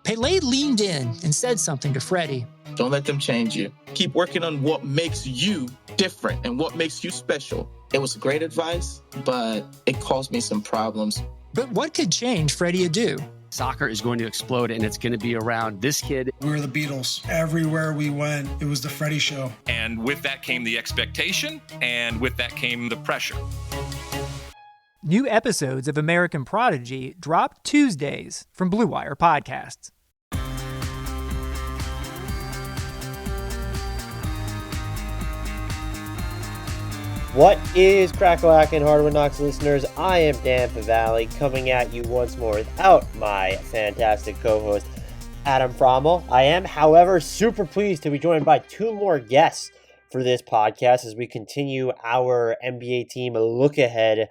Pele leaned in and said something to Freddie. Don't let them change you. Keep working on what makes you different and what makes you special. It was great advice, but it caused me some problems. But what could change Freddie Adu? Soccer is going to explode, and it's going to be around this kid. We were the Beatles. Everywhere we went, it was the Freddie Show. And with that came the expectation, and with that came the pressure. New episodes of American Prodigy drop Tuesdays from Blue Wire Podcasts. What is Crack-a-lack and Hardwood Knocks listeners? I am Dan Valley coming at you once more without my fantastic co-host, Adam Frommel. I am, however, super pleased to be joined by two more guests for this podcast as we continue our NBA team look-ahead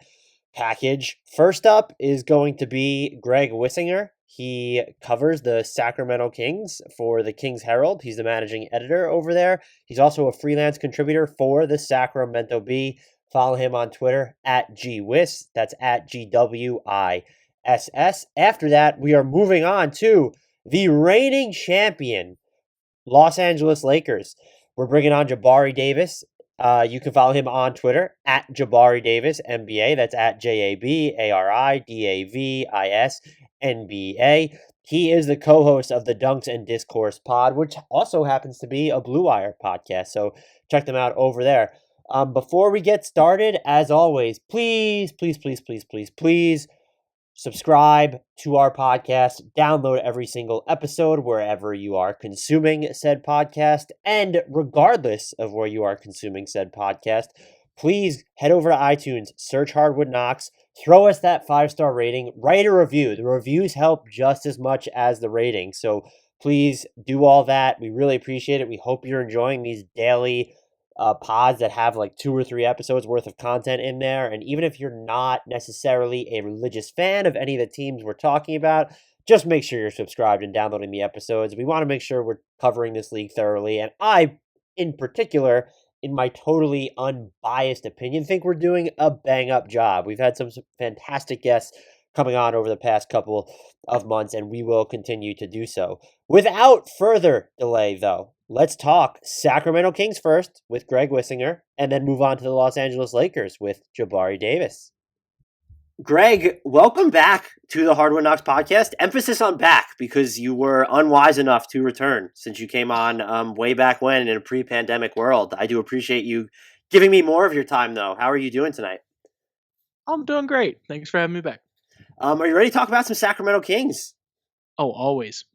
package. First up is going to be Greg Wissinger. He covers the Sacramento Kings for the Kings Herald. He's the managing editor over there. He's also a freelance contributor for the Sacramento Bee. Follow him on Twitter at GWiss. That's at GWISS. After that, we are moving on to the reigning champion, Los Angeles Lakers. We're bringing on Jabari Davis. You can follow him on Twitter at Jabari Davis NBA. That's at JABARIDAVIS NBA. He is the co-host of the Dunks and Discourse pod, which also happens to be a Blue Wire podcast. So check them out over there. Before we get started, as always, please subscribe to our podcast. Download every single episode wherever you are consuming said podcast. And regardless of where you are consuming said podcast, please head over to iTunes, search Hardwood Knocks, throw us that 5-star rating, write a review. The reviews help just as much as the rating. So please do all that. We really appreciate it. We hope you're enjoying these daily pods that have like 2 or 3 episodes worth of content in there. And even if you're not necessarily a religious fan of any of the teams we're talking about, just make sure you're subscribed and downloading the episodes. We want to make sure we're covering this league thoroughly. And I, in particular, in my totally unbiased opinion, think we're doing a bang-up job. We've had some fantastic guests coming on over the past couple of months, and we will continue to do so. Without further delay, though, let's talk Sacramento Kings first with Greg Wissinger, and then move on to the Los Angeles Lakers with Jabari Davis. Greg, welcome back to the Hardwood Knocks podcast. Emphasis on back, because you were unwise enough to return since you came on way back when in a pre-pandemic world. I do appreciate you giving me more of your time, though. How are you doing tonight? I'm doing great. Thanks for having me back. Are you ready to talk about some Sacramento Kings? Oh, always.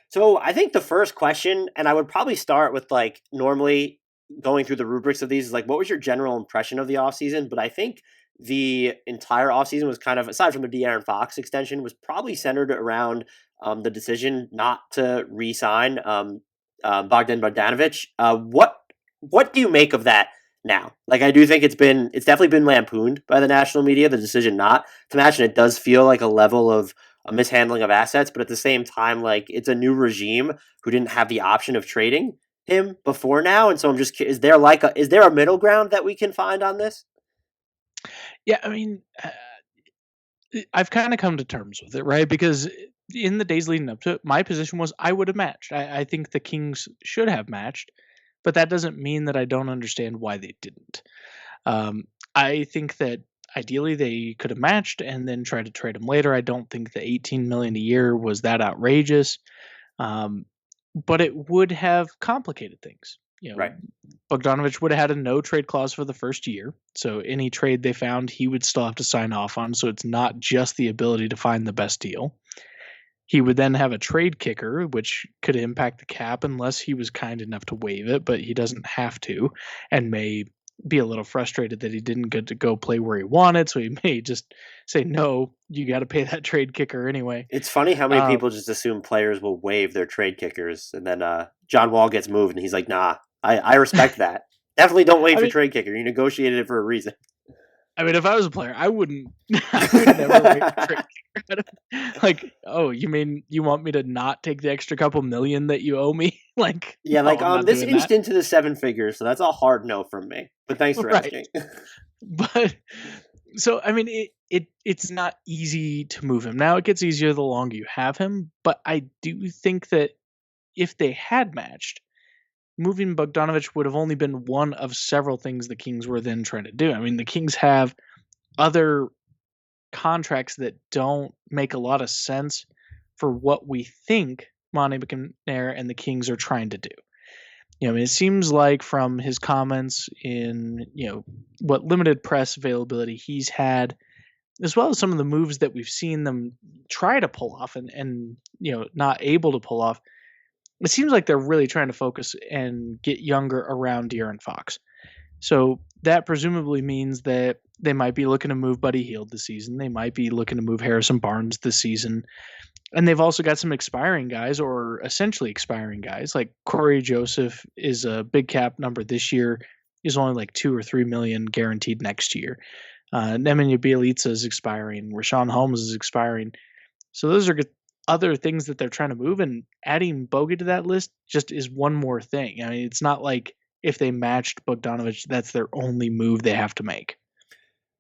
So I think the first question, and I would probably start with like normally going through the rubrics of these, is like, what was your general impression of the offseason? But I think the entire offseason was kind of, aside from the De'Aaron Fox extension, was probably centered around the decision not to re-sign Bogdan Bogdanovic. What do you make of that now? Like, I do think it's definitely been lampooned by the national media, the decision not to match, and it does feel like a level of a mishandling of assets, but at the same time, like, it's a new regime who didn't have the option of trading him before now, and so I'm just, is there a middle ground that we can find on this? Yeah, I mean, I've kind of come to terms with it, right? Because in the days leading up to it, my position was I would have matched. I think the Kings should have matched, but that doesn't mean that I don't understand why they didn't. I think that ideally they could have matched and then tried to trade him later. I don't think the $18 million a year was that outrageous, but it would have complicated things. You know, right. Bogdanovic would have had a no trade clause for the first year. So any trade they found, he would still have to sign off on. So it's not just the ability to find the best deal. He would then have a trade kicker, which could impact the cap unless he was kind enough to waive it, but he doesn't have to, and may be a little frustrated that he didn't get to go play where he wanted. So he may just say, no, you got to pay that trade kicker anyway. It's funny how many people just assume players will waive their trade kickers. And then John Wall gets moved and he's like, nah, I respect that. Definitely don't waive your trade kicker. You negotiated it for a reason. I mean, if I was a player, I would never waive a trade kicker. Like, oh, you mean you want me to not take the extra couple million that you owe me? Like, yeah, no, like this inched into the 7 figures, so that's a hard no from me. But thanks for asking. But so, I mean, it's not easy to move him. Now it gets easier the longer you have him, but I do think that if they had matched, moving Bogdanovic would have only been one of several things the Kings were then trying to do. I mean, the Kings have other contracts that don't make a lot of sense for what we think Monte McNair and the Kings are trying to do. I mean, it seems like from his comments in, what limited press availability he's had, as well as some of the moves that we've seen them try to pull off and not able to pull off, it seems like they're really trying to focus and get younger around De'Aaron Fox. So that presumably means that they might be looking to move Buddy Hield this season. They might be looking to move Harrison Barnes this season. And they've also got some expiring guys, or essentially expiring guys. Like Corey Joseph is a big cap number this year. He's only like $2 or $3 million guaranteed next year. Nemanja Bjelica is expiring. Richaun Holmes is expiring. So those are other things that they're trying to move, and adding Bogey to that list just is one more thing. I mean, it's not like if they matched Bogdanovic, that's their only move they have to make.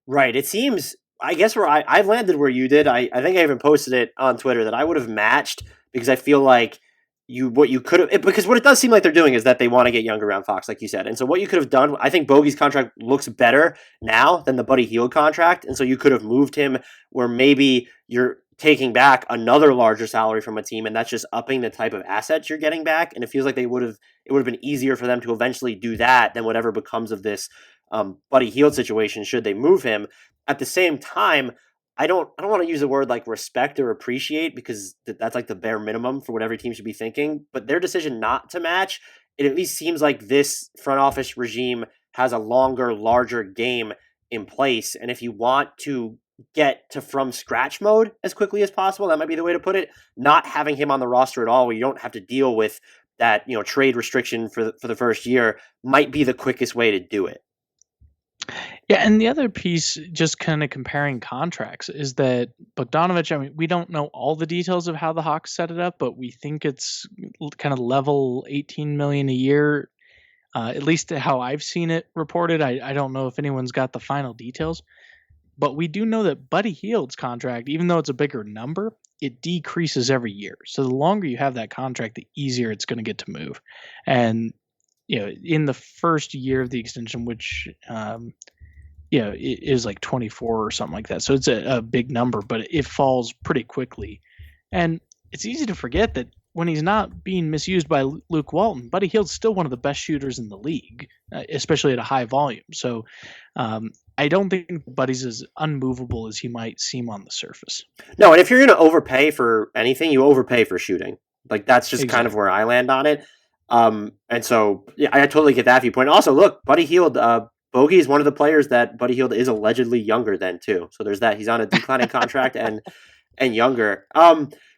Right. It seems, I guess, where I've landed where you did. I think I even posted it on Twitter that I would have matched, because I feel like what you could have, because what it does seem like they're doing is that they want to get younger around Fox, like you said. And so what you could have done, I think Bogey's contract looks better now than the Buddy Hield contract. And so you could have moved him where maybe you're taking back another larger salary from a team, and that's just upping the type of assets you're getting back. And it feels like it would have been easier for them to eventually do that than whatever becomes of this Buddy Hield situation should they move him. At the same time, I don't want to use the word like respect or appreciate, because that's like the bare minimum for what every team should be thinking. But their decision not to match, it at least seems like this front office regime has a longer, larger game in place. And if you want to get to from scratch mode as quickly as possible, that might be the way to put it. Not having him on the roster at all, where you don't have to deal with that, trade restriction for the first year, might be the quickest way to do it. Yeah, and the other piece, just kind of comparing contracts, is that Bogdanovic, I mean, we don't know all the details of how the Hawks set it up, but we think it's kind of level $18 million a year, at least how I've seen it reported. I don't know if anyone's got the final details, but we do know that Buddy Hield's contract, even though it's a bigger number, it decreases every year. So the longer you have that contract, the easier it's going to get to move. And in the first year of the extension, which it is like 24 or something like that. So it's a big number, but it falls pretty quickly. And it's easy to forget that when he's not being misused by Luke Walton, Buddy Hield's still one of the best shooters in the league, especially at a high volume. So I don't think Buddy's as unmovable as he might seem on the surface. No, and if you're going to overpay for anything, you overpay for shooting. Like, that's just kind of where I land on it. And so, yeah, I totally get that viewpoint. Also, look, Buddy Hield, Bogey is one of the players that Buddy Hield is allegedly younger than too. So there's that. He's on a declining contract and younger.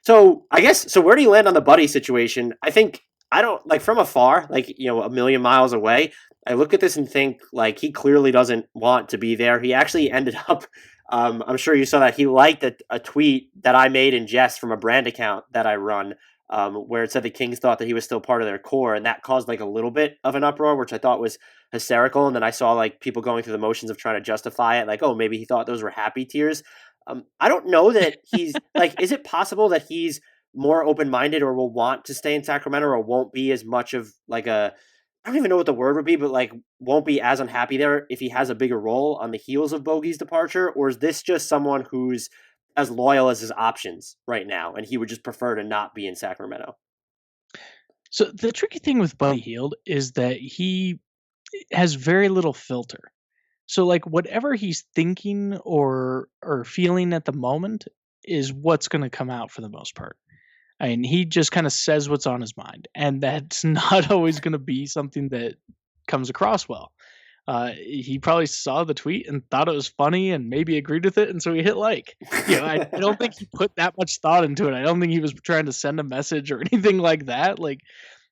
So I guess, so where do you land on the Buddy situation? I think, I don't, like, from afar, like, a million miles away, I look at this and think, like, he clearly doesn't want to be there. He actually ended up, I'm sure you saw that, he liked a tweet that I made in jest from a brand account that I run, where it said the Kings thought that he was still part of their core, and that caused like a little bit of an uproar, which I thought was hysterical. And then I saw like people going through the motions of trying to justify it, like, oh, maybe he thought those were happy tears. I don't know that he's like, is it possible that he's more open-minded or will want to stay in Sacramento, or won't be as much of like I don't even know what the word would be, but like won't be as unhappy there if he has a bigger role on the heels of Bogey's departure? Or is this just someone who's as loyal as his options right now, and he would just prefer to not be in Sacramento? So the tricky thing with Buddy Hield is that he has very little filter. So like whatever he's thinking or feeling at the moment is what's going to come out for the most part. I mean, he just kind of says what's on his mind, and that's not always going to be something that comes across well. He probably saw the tweet and thought it was funny and maybe agreed with it, and so he hit like. I don't think he put that much thought into it. I don't think he was trying to send a message or anything like that. Like,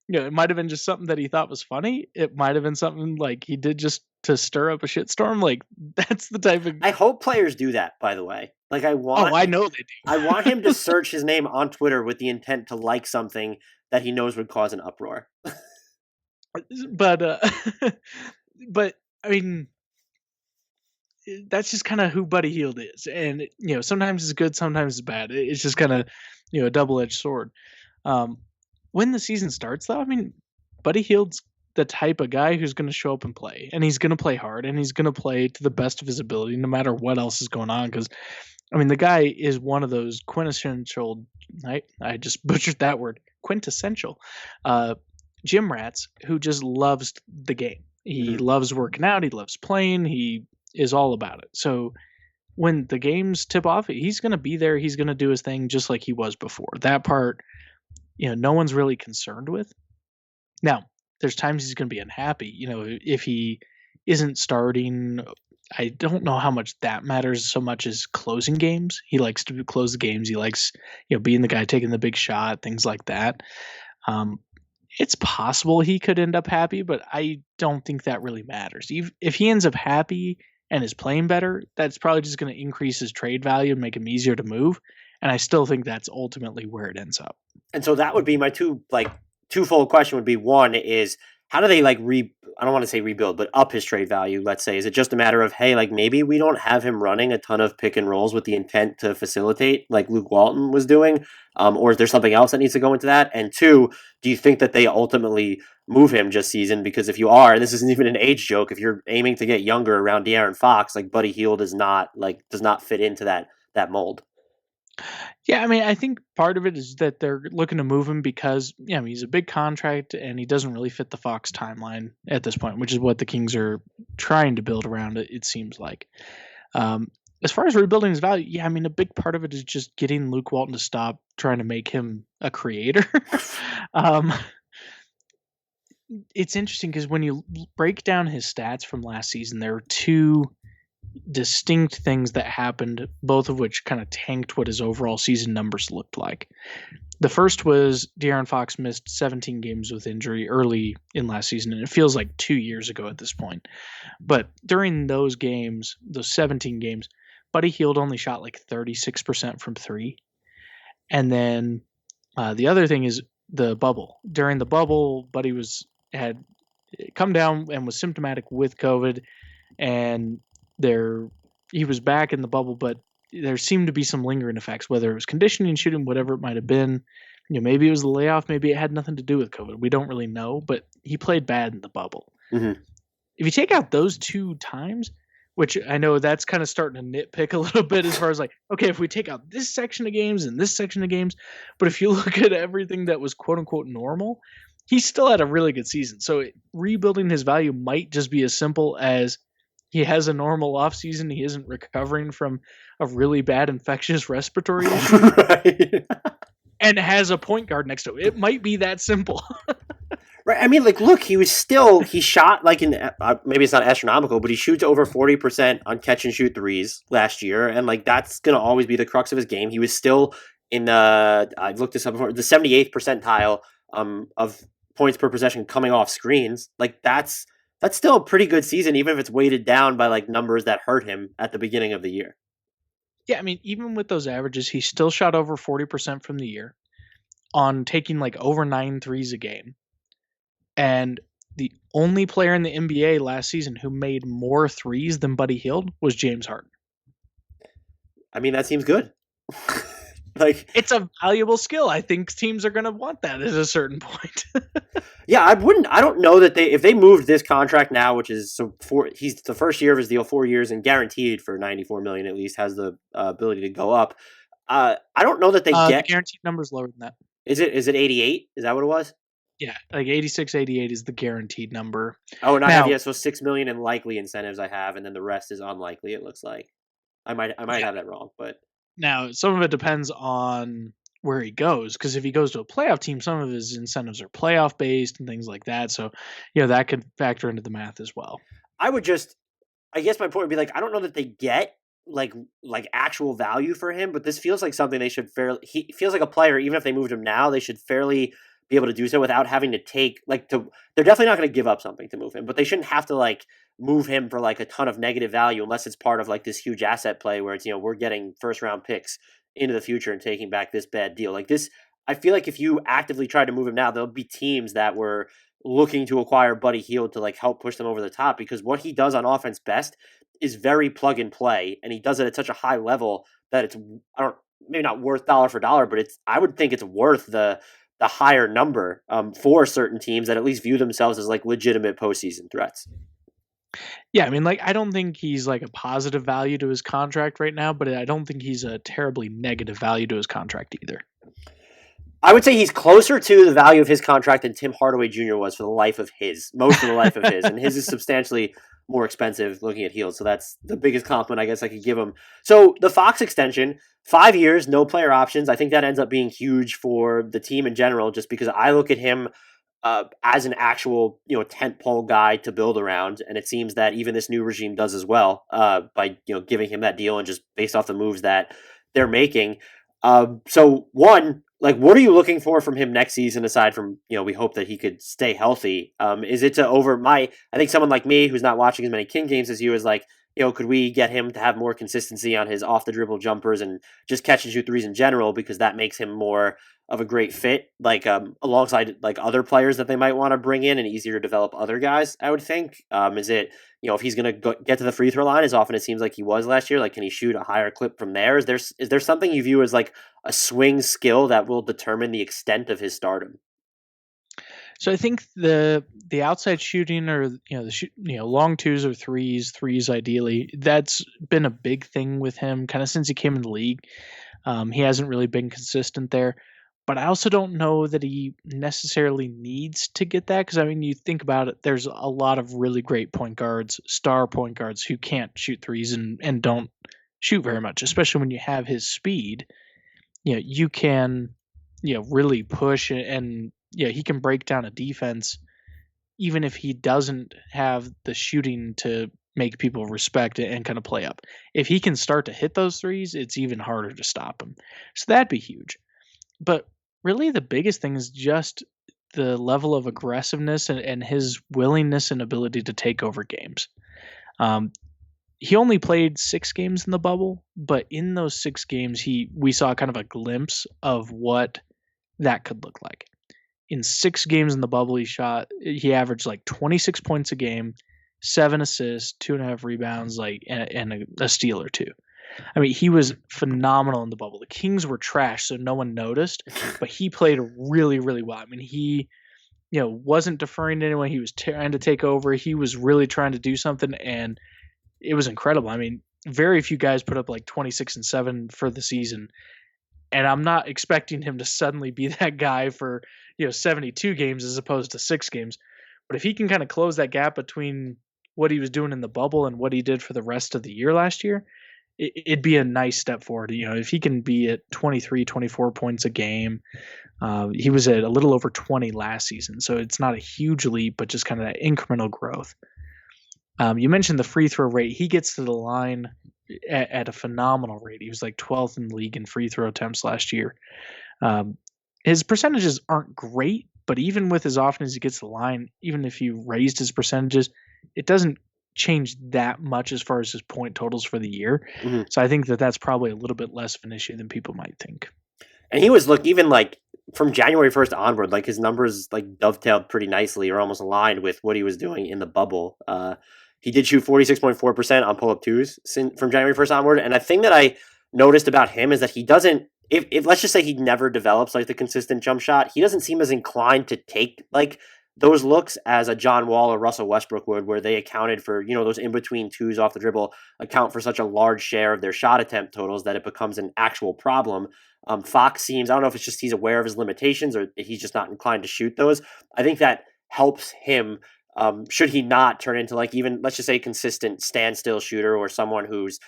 it might have been just something that he thought was funny. It might have been something like he did just to stir up a shitstorm. Like, that's the type of. I hope players do that, by the way. Like, I know they do. I want him to search his name on Twitter with the intent to like something that he knows would cause an uproar. But I mean, that's just kind of who Buddy Hield is. And, sometimes it's good, sometimes it's bad. It's just kind of, a double-edged sword. When the season starts, though, I mean, Buddy Hield's the type of guy who's going to show up and play. And he's going to play hard, and he's going to play to the best of his ability, no matter what else is going on. Because, I mean, the guy is one of those quintessential, I just butchered that word, quintessential gym rats who just loves the game. He loves working out. He loves playing. He is all about it. So when the games tip off, he's going to be there. He's going to do his thing just like he was before. That part, no one's really concerned with. Now, there's times he's going to be unhappy. If he isn't starting, I don't know how much that matters so much as closing games. He likes to close the games. He likes, being the guy taking the big shot, things like that. It's possible he could end up happy, but I don't think that really matters. If he ends up happy and is playing better, that's probably just going to increase his trade value and make him easier to move. And I still think that's ultimately where it ends up. And so that would be my twofold question would be, one is, how do they I don't want to say rebuild, but up his trade value, let's say? Is it just a matter of, hey, maybe we don't have him running a ton of pick and rolls with the intent to facilitate like Luke Walton was doing? Or is there something else that needs to go into that? And two, do you think that they ultimately move him just season? Because if you are, and this isn't even an age joke, if you're aiming to get younger around De'Aaron Fox, Buddy Hield does not fit into that mold. Yeah, I mean, I think part of it is that they're looking to move him because, he's a big contract and he doesn't really fit the Fox timeline at this point, which is what the Kings are trying to build around it seems like. As far as rebuilding his value, a big part of it is just getting Luke Walton to stop trying to make him a creator. It's interesting because when you break down his stats from last season, there are two distinct things that happened, both of which kind of tanked what his overall season numbers looked like. The first was De'Aaron Fox missed 17 games with injury early in last season, and it feels like 2 years ago at this point. But during those games, those 17 games, Buddy Hield only shot 36% from three. And then the other thing is the bubble. During the bubble, Buddy had come down and was symptomatic with COVID, and he was back in the bubble, but there seemed to be some lingering effects, whether it was conditioning, shooting, whatever it might have been. Maybe it was the layoff, maybe it had nothing to do with COVID. We don't really know, but he played bad in the bubble. Mm-hmm. If you take out those two times, which I know that's kind of starting to nitpick a little bit as far as okay, if we take out this section of games and this section of games, but if you look at everything that was quote unquote normal, he still had a really good season. So rebuilding his value might just be as simple as he has a normal offseason. He isn't recovering from a really bad infectious respiratory issue. Right. And has a point guard next to him. It might be that simple. Right. I mean, look, he shot in maybe it's not astronomical, but he shoots over 40% on catch and shoot threes last year. And that's going to always be the crux of his game. He was still in I've looked this up before, the 78th percentile of points per possession coming off screens. That's still a pretty good season, even if it's weighted down by numbers that hurt him at the beginning of the year. Yeah, I mean, even with those averages, he still shot over 40% from the year on taking over 9 threes a game. And the only player in the NBA last season who made more threes than Buddy Hield was James Harden. I mean, that seems good. It's a valuable skill. I think teams are going to want that at a certain point. Yeah, I don't know that if they moved this contract now, which is he's the first year of his deal, 4 years, and guaranteed for $94 million at least, has the ability to go up. I don't know that they get the guaranteed number's lower than that. Is it 88? Is that what it was? Yeah, 86, 88 is the guaranteed number. Oh, and so $6 million in likely incentives I have, and then the rest is unlikely. It looks like I might have that wrong, but. Now, some of it depends on where he goes, because if he goes to a playoff team, some of his incentives are playoff based and things like that. So, that could factor into the math as well. I guess my point would be I don't know that they get actual value for him, but this feels like something they should he feels like a player, even if they moved him now, they should fairly be able to do so without having to take they're definitely not going to give up something to move him, but they shouldn't have to move him for a ton of negative value unless it's part of this huge asset play where it's we're getting first round picks into the future and taking back this bad deal. This, I feel like if you actively try to move him now, there'll be teams that were looking to acquire Buddy Hield to like help push them over the top, because what he does on offense best is very plug and play, and he does it at such a high level that it's maybe not worth dollar for dollar, but I would think it's worth the higher number for certain teams that at least view themselves as like legitimate postseason threats. Yeah, I mean, like, I don't think he's like a positive value to his contract right now, but I don't think he's a terribly negative value to his contract either. I would say he's closer to the value of his contract than Tim Hardaway Jr. was for most of the life of his, and his is substantially more expensive looking at Hield. So that's the biggest compliment I guess I could give him. So the Fox extension, 5 years, no player options. I think that ends up being huge for the team in general, just because I look at him as an actual, tentpole guy to build around. And it seems that even this new regime does as well by, giving him that deal and just based off the moves that they're making. So one, like, what are you looking for from him next season aside from, we hope that he could stay healthy? Is it I think someone like me who's not watching as many King games as you is like, could we get him to have more consistency on his off the dribble jumpers and just catch and shoot threes in general, because that makes him more of a great fit, like alongside like other players that they might want to bring in and easier to develop other guys, I would think. Is it, if he's going to get to the free throw line as often as it seems like he was last year, like can he shoot a higher clip from there? Is there something you view as like a swing skill that will determine the extent of his stardom? So I think the outside shooting, or long twos or threes ideally, that's been a big thing with him kind of since he came in the league. He hasn't really been consistent there, but I also don't know that he necessarily needs to get that, because I mean, you think about it, there's a lot of really great point guards, star point guards, who can't shoot threes and don't shoot very much, especially when you have his speed. You can really push, and he can break down a defense even if he doesn't have the shooting to make people respect it and kind of play up. If he can start to hit those threes, it's even harder to stop him. So that'd be huge. But really the biggest thing is just the level of aggressiveness and his willingness and ability to take over games. He only played 6 games in the bubble, but in those 6 games, we saw kind of a glimpse of what that could look like. In 6 games in the bubble, he averaged like 26 points a game, 7 assists, 2.5 rebounds, and a steal or 2. I mean, he was phenomenal in the bubble. The Kings were trash, so no one noticed, but he played really, really well. I mean, he, wasn't deferring to anyone. He was trying to take over. He was really trying to do something, and it was incredible. I mean, very few guys put up like 26 and 7 for the season, and I'm not expecting him to suddenly be that guy for 72 games as opposed to 6 games. But if he can kind of close that gap between what he was doing in the bubble and what he did for the rest of the year last year, it'd be a nice step forward. If he can be at 23, 24 points a game, he was at a little over 20 last season. So it's not a huge leap, but just kind of that incremental growth. You mentioned the free throw rate. He gets to the line at a phenomenal rate. He was like 12th in the league in free throw attempts last year. His percentages aren't great, but even with as often as he gets to the line, even if he raised his percentages, it doesn't change that much as far as his point totals for the year. Mm-hmm. So I think that's probably a little bit less of an issue than people might think. And he was even like from January 1st onward, like his numbers like dovetailed pretty nicely or almost aligned with what he was doing in the bubble. He did shoot 46.4% on pull-up twos from January 1st onward. And a thing that I noticed about him is that he doesn't, if let's just say he never develops like the consistent jump shot, he doesn't seem as inclined to take like those looks as a John Wall or Russell Westbrook would, where they accounted for, those in-between twos off the dribble account for such a large share of their shot attempt totals that it becomes an actual problem. Fox seems, I don't know if it's just he's aware of his limitations or he's just not inclined to shoot those. I think that helps him. Should he not turn into like even, let's just say, consistent standstill shooter or someone who's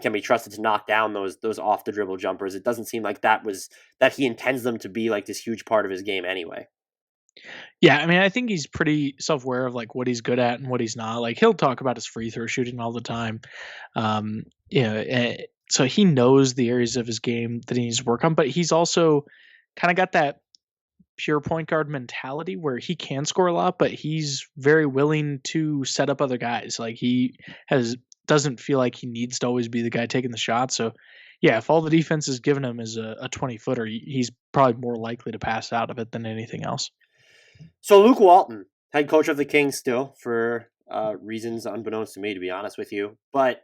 can be trusted to knock down those off the dribble jumpers. It doesn't seem like that he intends them to be like this huge part of his game anyway. Yeah, I mean, I think he's pretty self-aware of like what he's good at and what he's not. Like he'll talk about his free throw shooting all the time. So he knows the areas of his game that he needs to work on, but he's also kind of got that pure point guard mentality where he can score a lot, but he's very willing to set up other guys. Like he doesn't feel like he needs to always be the guy taking the shot. So yeah, if all the defense is given him is a 20-footer, he's probably more likely to pass out of it than anything else. So Luke Walton, head coach of the Kings still for reasons unbeknownst to me, to be honest with you. But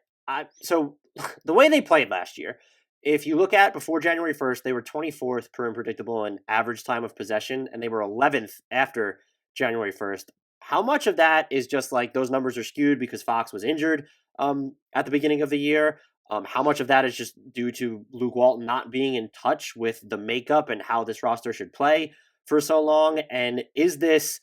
so the way they played last year, if you look at before January 1st, they were 24th per unpredictable in average time of possession, and they were 11th after January 1st. How much of that is just like those numbers are skewed because Fox was injured at the beginning of the year? How much of that is just due to Luke Walton not being in touch with the makeup and how this roster should play for so long? And is this,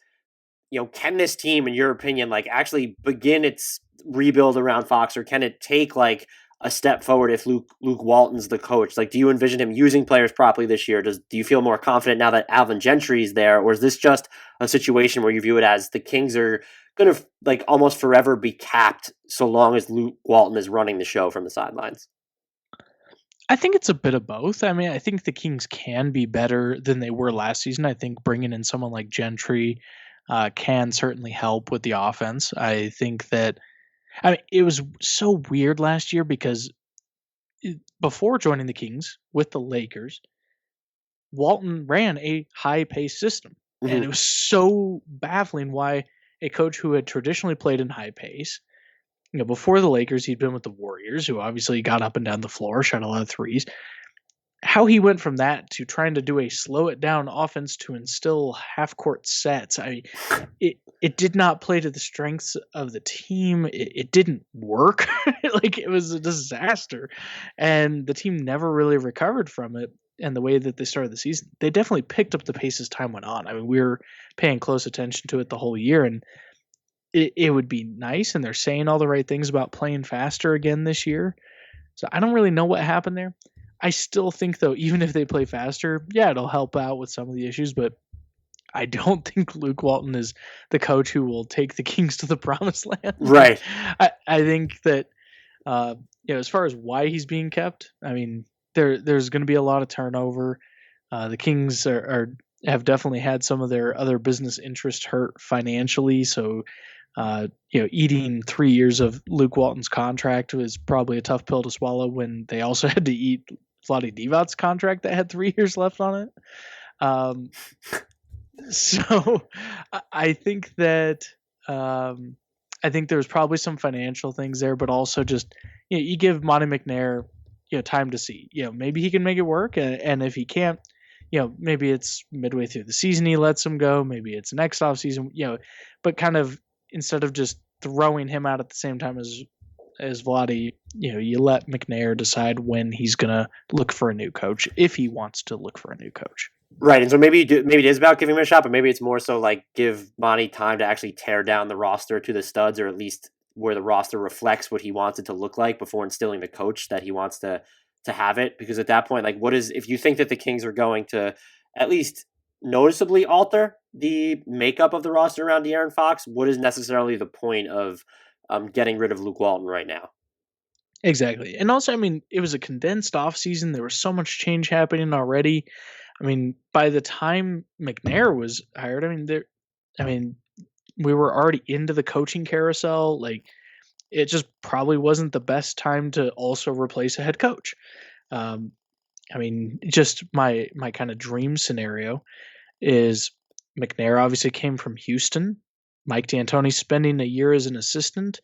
can this team, in your opinion, like actually begin its rebuild around Fox, or can it take like a step forward if Luke Walton's the coach? Like, do you envision him using players properly this year? Do you feel more confident now that Alvin Gentry is there, or is this just a situation where you view it as the Kings are going to like almost forever be capped so long as Luke Walton is running the show from the sidelines? I think it's a bit of both. I mean, I think the Kings can be better than they were last season. I think bringing in someone like Gentry can certainly help with the offense. I think that, it was so weird last year because before joining the Kings with the Lakers, Walton ran a high-paced system. Mm-hmm. And it was so baffling why a coach who had traditionally played in high pace, before the Lakers, he'd been with the Warriors, who obviously got up and down the floor, shot a lot of threes. How he went from that to trying to do a slow it down offense to instill half court sets. It did not play to the strengths of the team. It didn't work. Like, it was a disaster. And the team never really recovered from it. And the way that they started the season, they definitely picked up the pace as time went on. We were paying close attention to it the whole year, and it would be nice. And they're saying all the right things about playing faster again this year. So I don't really know what happened there. I still think, though, even if they play faster, yeah, it'll help out with some of the issues, but I don't think Luke Walton is the coach who will take the Kings to the promised land. Right. I think that, as far as why he's being kept, there's going to be a lot of turnover. The Kings have definitely had some of their other business interests hurt financially, so eating 3 years of Luke Walton's contract was probably a tough pill to swallow when they also had to eat Vlade Divac's contract that had 3 years left on it. So I think that I think there's probably some financial things there, but also just you give Monty McNair time to see. Maybe he can make it work, and if he can't, maybe it's midway through the season he lets him go. Maybe it's next off season. But kind of instead of just throwing him out at the same time as Vlade, you let McNair decide when he's gonna look for a new coach, if he wants to look for a new coach. Right, and so maybe it is about giving him a shot, but maybe it's more so like give Monty time to actually tear down the roster to the studs, or at least where the roster reflects what he wants it to look like before instilling the coach that he wants to have it. Because at that point, like, if you think that the Kings are going to at least noticeably alter the makeup of the roster around De'Aaron Fox, what is necessarily the point of getting rid of Luke Walton right now? Exactly. And also, it was a condensed off season. There was so much change happening already. By the time McNair was hired, we were already into the coaching carousel. Like, it just probably wasn't the best time to also replace a head coach. Just my kind of dream scenario is McNair obviously came from Houston. Mike D'Antoni spending a year as an assistant.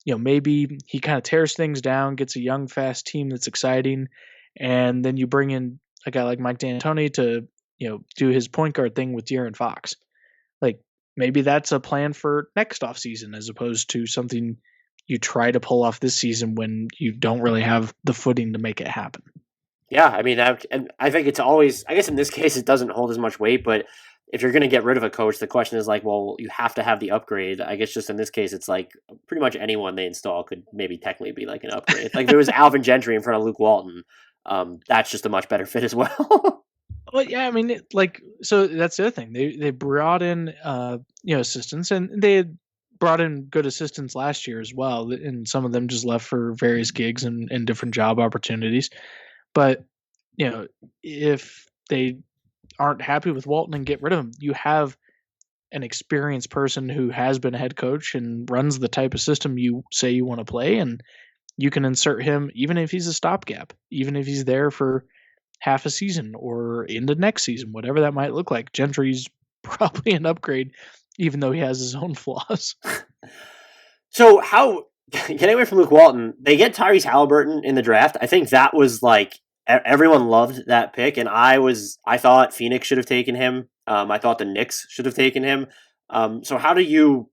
Maybe he kind of tears things down, gets a young, fast team that's exciting, and then you bring in a guy like Mike D'Antoni to, do his point guard thing with De'Aaron Fox. Like, maybe that's a plan for next offseason as opposed to something you try to pull off this season when you don't really have the footing to make it happen. Yeah, I think it's always, I guess in this case it doesn't hold as much weight, but if you're going to get rid of a coach, the question is like, well, you have to have the upgrade. I guess just in this case, it's like pretty much anyone they install could maybe technically be like an upgrade. Like, if there was Alvin Gentry in front of Luke Walton, that's just a much better fit as well. Well, yeah, so that's the other thing. They brought in, assistants, and they had brought in good assistants last year as well, and some of them just left for various gigs and different job opportunities. But, if they aren't happy with Walton and get rid of him, you have an experienced person who has been a head coach and runs the type of system you say you want to play, and you can insert him even if he's a stopgap, even if he's there for half a season or into next season, whatever that might look like. Gentry's probably an upgrade even though he has his own flaws. So how getting away from Luke Walton, they get Tyrese Haliburton in the draft. I think that was like everyone loved that pick, and I thought Phoenix should have taken him. I thought the Knicks should have taken him. So how do you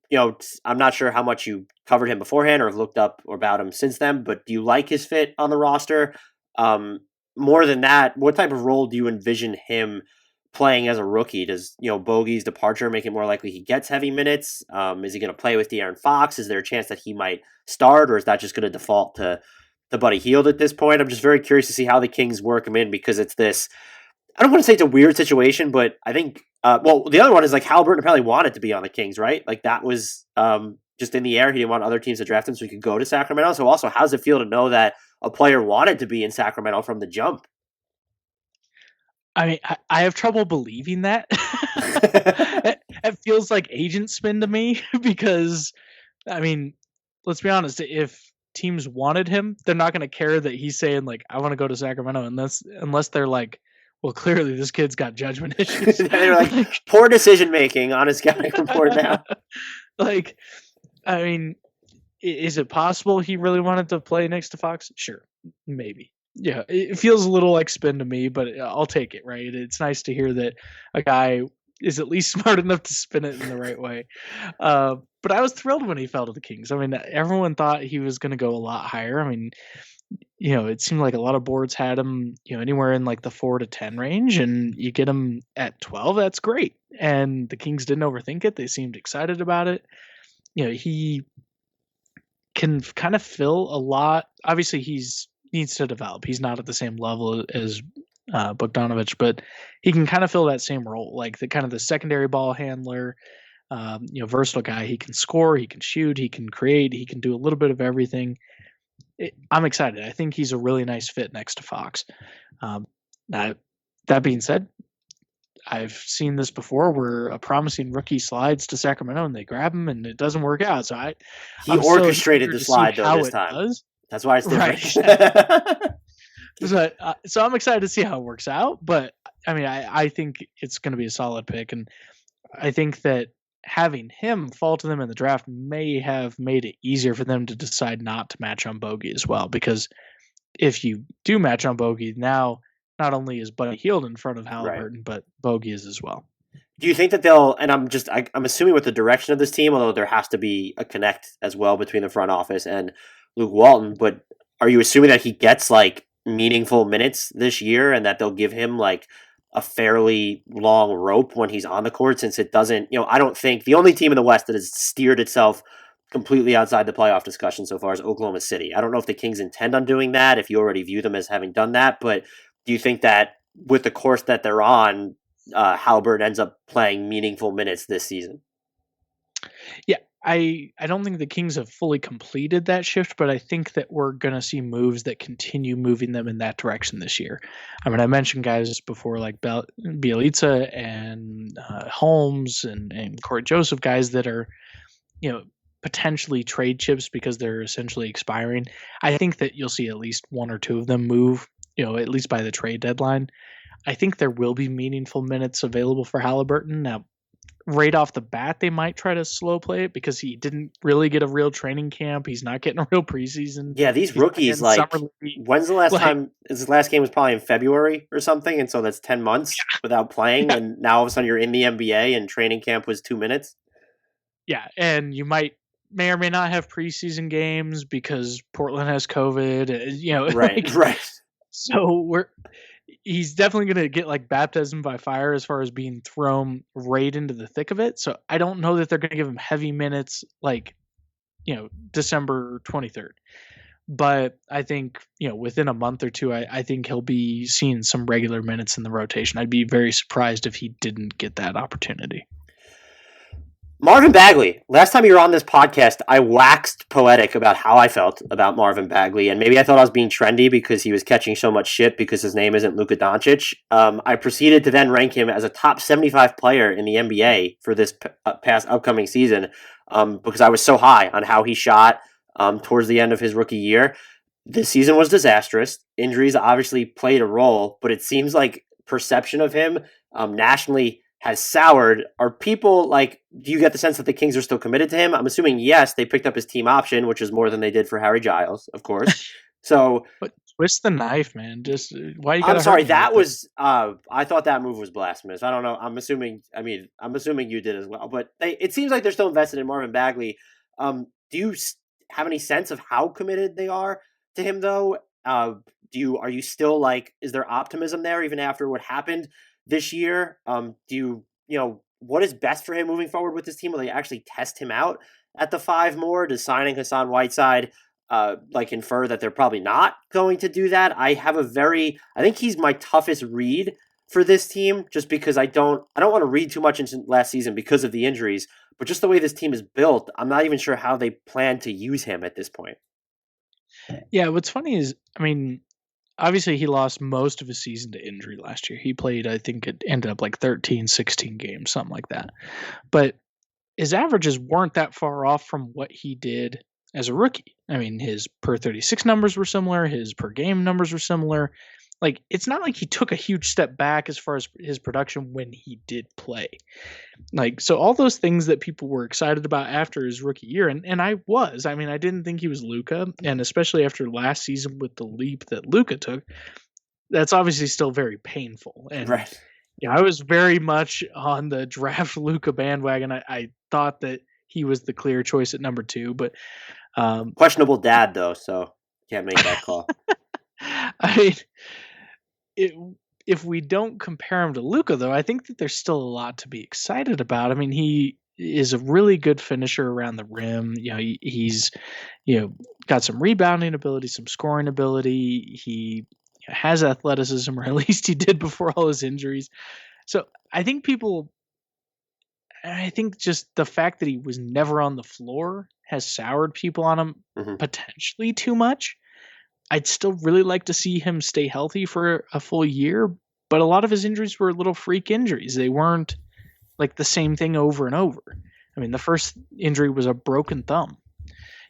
I'm not sure how much you covered him beforehand or have looked up about him since then, but do you like his fit on the roster? More than that, what type of role do you envision him playing as a rookie? Does Bogey's departure make it more likely he gets heavy minutes? Is he going to play with De'Aaron Fox? Is there a chance that he might start, or is that just going to default to Buddy Hield at this point? I'm just very curious to see how the Kings work him in, because it's this, I don't want to say it's a weird situation, but I think the other one is like Haliburton apparently wanted to be on the Kings, right? Like that was just in the air. He didn't want other teams to draft him so he could go to Sacramento. So also, how does it feel to know that a player wanted to be in Sacramento from the jump? I mean, I have trouble believing that. It feels like agent spin to me because, I mean, let's be honest. If teams wanted him, they're not going to care that he's saying like, "I want to go to Sacramento," unless they're like, "Well, clearly this kid's got judgment issues." They're like, poor decision making on his scouting report now. Like, I mean, is it possible he really wanted to play next to Fox? Sure, maybe. Yeah, it feels a little like spin to me, but I'll take it, right? It's nice to hear that a guy is at least smart enough to spin it in the right way. But I was thrilled when he fell to the Kings. I mean, everyone thought he was going to go a lot higher. I mean, it seemed like a lot of boards had him, anywhere in like the 4 to 10 range, and you get him at 12, that's great. And the Kings didn't overthink it. They seemed excited about it. He can kind of fill a lot. Obviously, needs to develop. He's not at the same level as Bogdanovic, but he can kind of fill that same role, like the kind of the secondary ball handler, versatile guy. He can score, he can shoot, he can create, he can do a little bit of everything. I'm excited. I think he's a really nice fit next to Fox. Now, that being said, I've seen this before where a promising rookie slides to Sacramento and they grab him and it doesn't work out. So he orchestrated the slide though this time. Does. That's why it's different. Right. So I'm excited to see how it works out. But I mean, I think it's going to be a solid pick, and I think that having him fall to them in the draft may have made it easier for them to decide not to match on Bogey as well. Because if you do match on Bogey, now not only is Buddy Hield in front of Haliburton, right, but Bogey is as well. Do you think that they'll, and I'm assuming with the direction of this team, although there has to be a connect as well between the front office and Luke Walton, but are you assuming that he gets like meaningful minutes this year and that they'll give him like a fairly long rope when he's on the court, since it doesn't, I don't think the only team in the West that has steered itself completely outside the playoff discussion so far is Oklahoma City. I don't know if the Kings intend on doing that, if you already view them as having done that, but do you think that with the course that they're on, Haliburton ends up playing meaningful minutes this season? Yeah, I don't think the Kings have fully completed that shift, but I think that we're going to see moves that continue moving them in that direction this year. I mean, I mentioned guys before like Bjelica and Holmes and Corey Joseph, guys that are, potentially trade chips because they're essentially expiring. I think that you'll see at least one or two of them move, at least by the trade deadline. I think there will be meaningful minutes available for Haliburton. Now, right off the bat, they might try to slow play it because he didn't really get a real training camp. He's not getting a real preseason. Yeah, these rookies, like, when's the last time? His last game was probably in February or something, and so that's 10 months without playing, and now all of a sudden you're in the NBA and training camp was 2 minutes? Yeah, and you may or may not have preseason games because Portland has COVID. Right, right. So he's definitely going to get like baptism by fire as far as being thrown right into the thick of it. So I don't know that they're going to give him heavy minutes like, December 23rd. But I think, within a month or two, I think he'll be seeing some regular minutes in the rotation. I'd be very surprised if he didn't get that opportunity. Marvin Bagley. Last time you were on this podcast, I waxed poetic about how I felt about Marvin Bagley, and maybe I thought I was being trendy because he was catching so much shit because his name isn't Luka Doncic. I proceeded to then rank him as a top 75 player in the NBA for this past upcoming season because I was so high on how he shot towards the end of his rookie year. This season was disastrous. Injuries obviously played a role, but it seems like perception of him nationally has soured. Are people like, do you get the sense that the Kings are still committed to him? I'm assuming yes, they picked up his team option, which is more than they did for Harry Giles, of course. So, But twist the knife, man. Just why you I'm gotta sorry, hurt me that like was, I thought that move was blasphemous. I don't know. I'm assuming you did as well, but it seems like they're still invested in Marvin Bagley. Do you have any sense of how committed they are to him though? Are you still like, is there optimism there even after what happened this year? What is best for him moving forward with this team? Will they actually test him out at the 5 more? Does signing Hassan Whiteside infer that they're probably not going to do that? I think he's my toughest read for this team, just because I don't want to read too much into last season because of the injuries, but just the way this team is built, I'm not even sure how they plan to use him at this point. Yeah, what's funny is, I mean, obviously he lost most of his season to injury last year. He played, I think it ended up like 13, 16 games, something like that. But his averages weren't that far off from what he did as a rookie. I mean, his per 36 numbers were similar, his per game numbers were similar. Like, it's not like he took a huge step back as far as his production when he did play. Like, so all those things that people were excited about after his rookie year, and I was. I mean, I didn't think he was Luka, and especially after last season with the leap that Luka took, that's obviously still very painful. And Right. yeah, I was very much on the draft Luka bandwagon. I thought that he was the clear choice at number 2, but Questionable dad though, so can't make that call. I mean, if we don't compare him to Luka, though, I think that there's still a lot to be excited about. I mean, he is a really good finisher around the rim. You know, he's got some rebounding ability, some scoring ability. He has athleticism, or at least he did before all his injuries. So I think just the fact that he was never on the floor has soured people on him potentially too much. I'd still really like to see him stay healthy for a full year, but a lot of his injuries were little freak injuries. They weren't like the same thing over and over. I mean, the first injury was a broken thumb.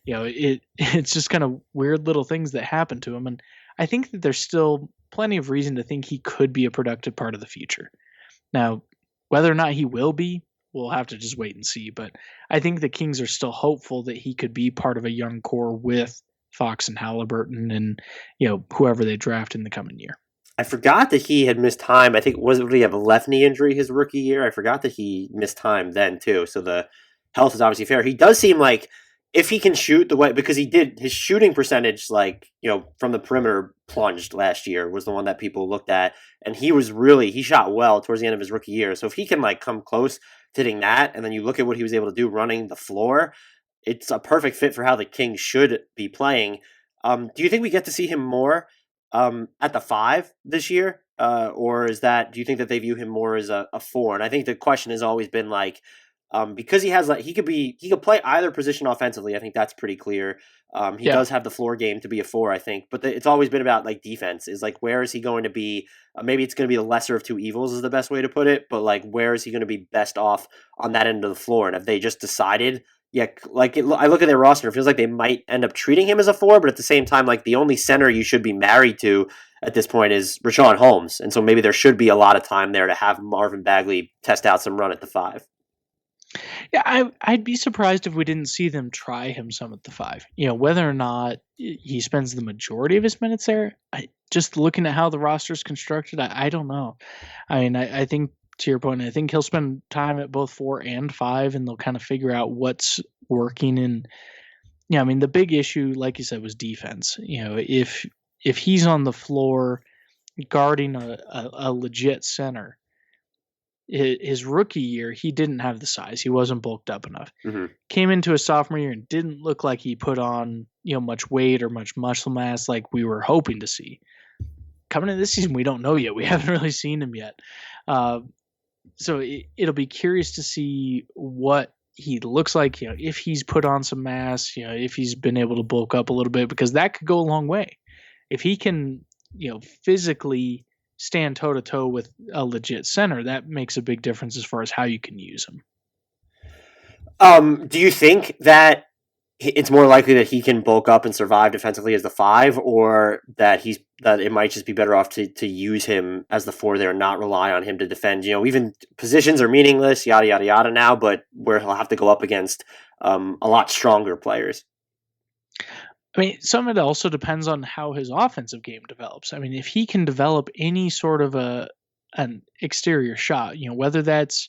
It's just kind of weird little things that happen to him, and I think that there's still plenty of reason to think he could be a productive part of the future. Now, whether or not he will be, we'll have to just wait and see, but I think the Kings are still hopeful that he could be part of a young core with Fox and Haliburton and whoever they draft in the coming year. I forgot that he had missed time. I think did he have a left knee injury his rookie year? I forgot that he missed time then too. So the health is obviously fair. He does seem like if he can shoot the way, because his shooting percentage, from the perimeter plunged last year, was the one that people looked at, and he shot well towards the end of his rookie year. So if he can come close to hitting that, and then you look at what he was able to do running the floor, it's a perfect fit for how the Kings should be playing. Do you think we get to see him more at the 5 this year? Or do you think that they view him more as a 4? And I think the question has always been because he has he could play either position offensively. I think that's pretty clear. He does have the floor game to be a 4, I think, but it's always been about defense is where is he going to be? Maybe it's going to be the lesser of two evils is the best way to put it, but where is he going to be best off on that end of the floor? And have they just decided? Yeah, I look at their roster, it feels like they might end up treating him as a 4, but at the same time, the only center you should be married to at this point is Richaun Holmes, and so maybe there should be a lot of time there to have Marvin Bagley test out some run at the 5. Yeah, I'd be surprised if we didn't see them try him some at the 5. Whether or not he spends the majority of his minutes there, just looking at how the roster's constructed, I don't know. I mean, I think, to your point, I think he'll spend time at both 4 and 5, and they'll kind of figure out what's working. And I mean, the big issue, like you said, was defense. If he's on the floor guarding a legit center, his rookie year, he didn't have the size. He wasn't bulked up enough. Came into his sophomore year and didn't look like he put on much weight or much muscle mass like we were hoping to see. Coming into this season, we don't know yet. We haven't really seen him yet. So it'll be curious to see what he looks like, if he's put on some mass, if he's been able to bulk up a little bit, because that could go a long way. If he can, physically stand toe-to-toe with a legit center, that makes a big difference as far as how you can use him. Do you think that it's more likely that he can bulk up and survive defensively as the 5, or that he's that it might just be better off to use him as the 4 there and not rely on him to defend. Even positions are meaningless, yada, yada, yada now, but where he'll have to go up against a lot stronger players. I mean, some of it also depends on how his offensive game develops. I mean, if he can develop any sort of an exterior shot, whether that's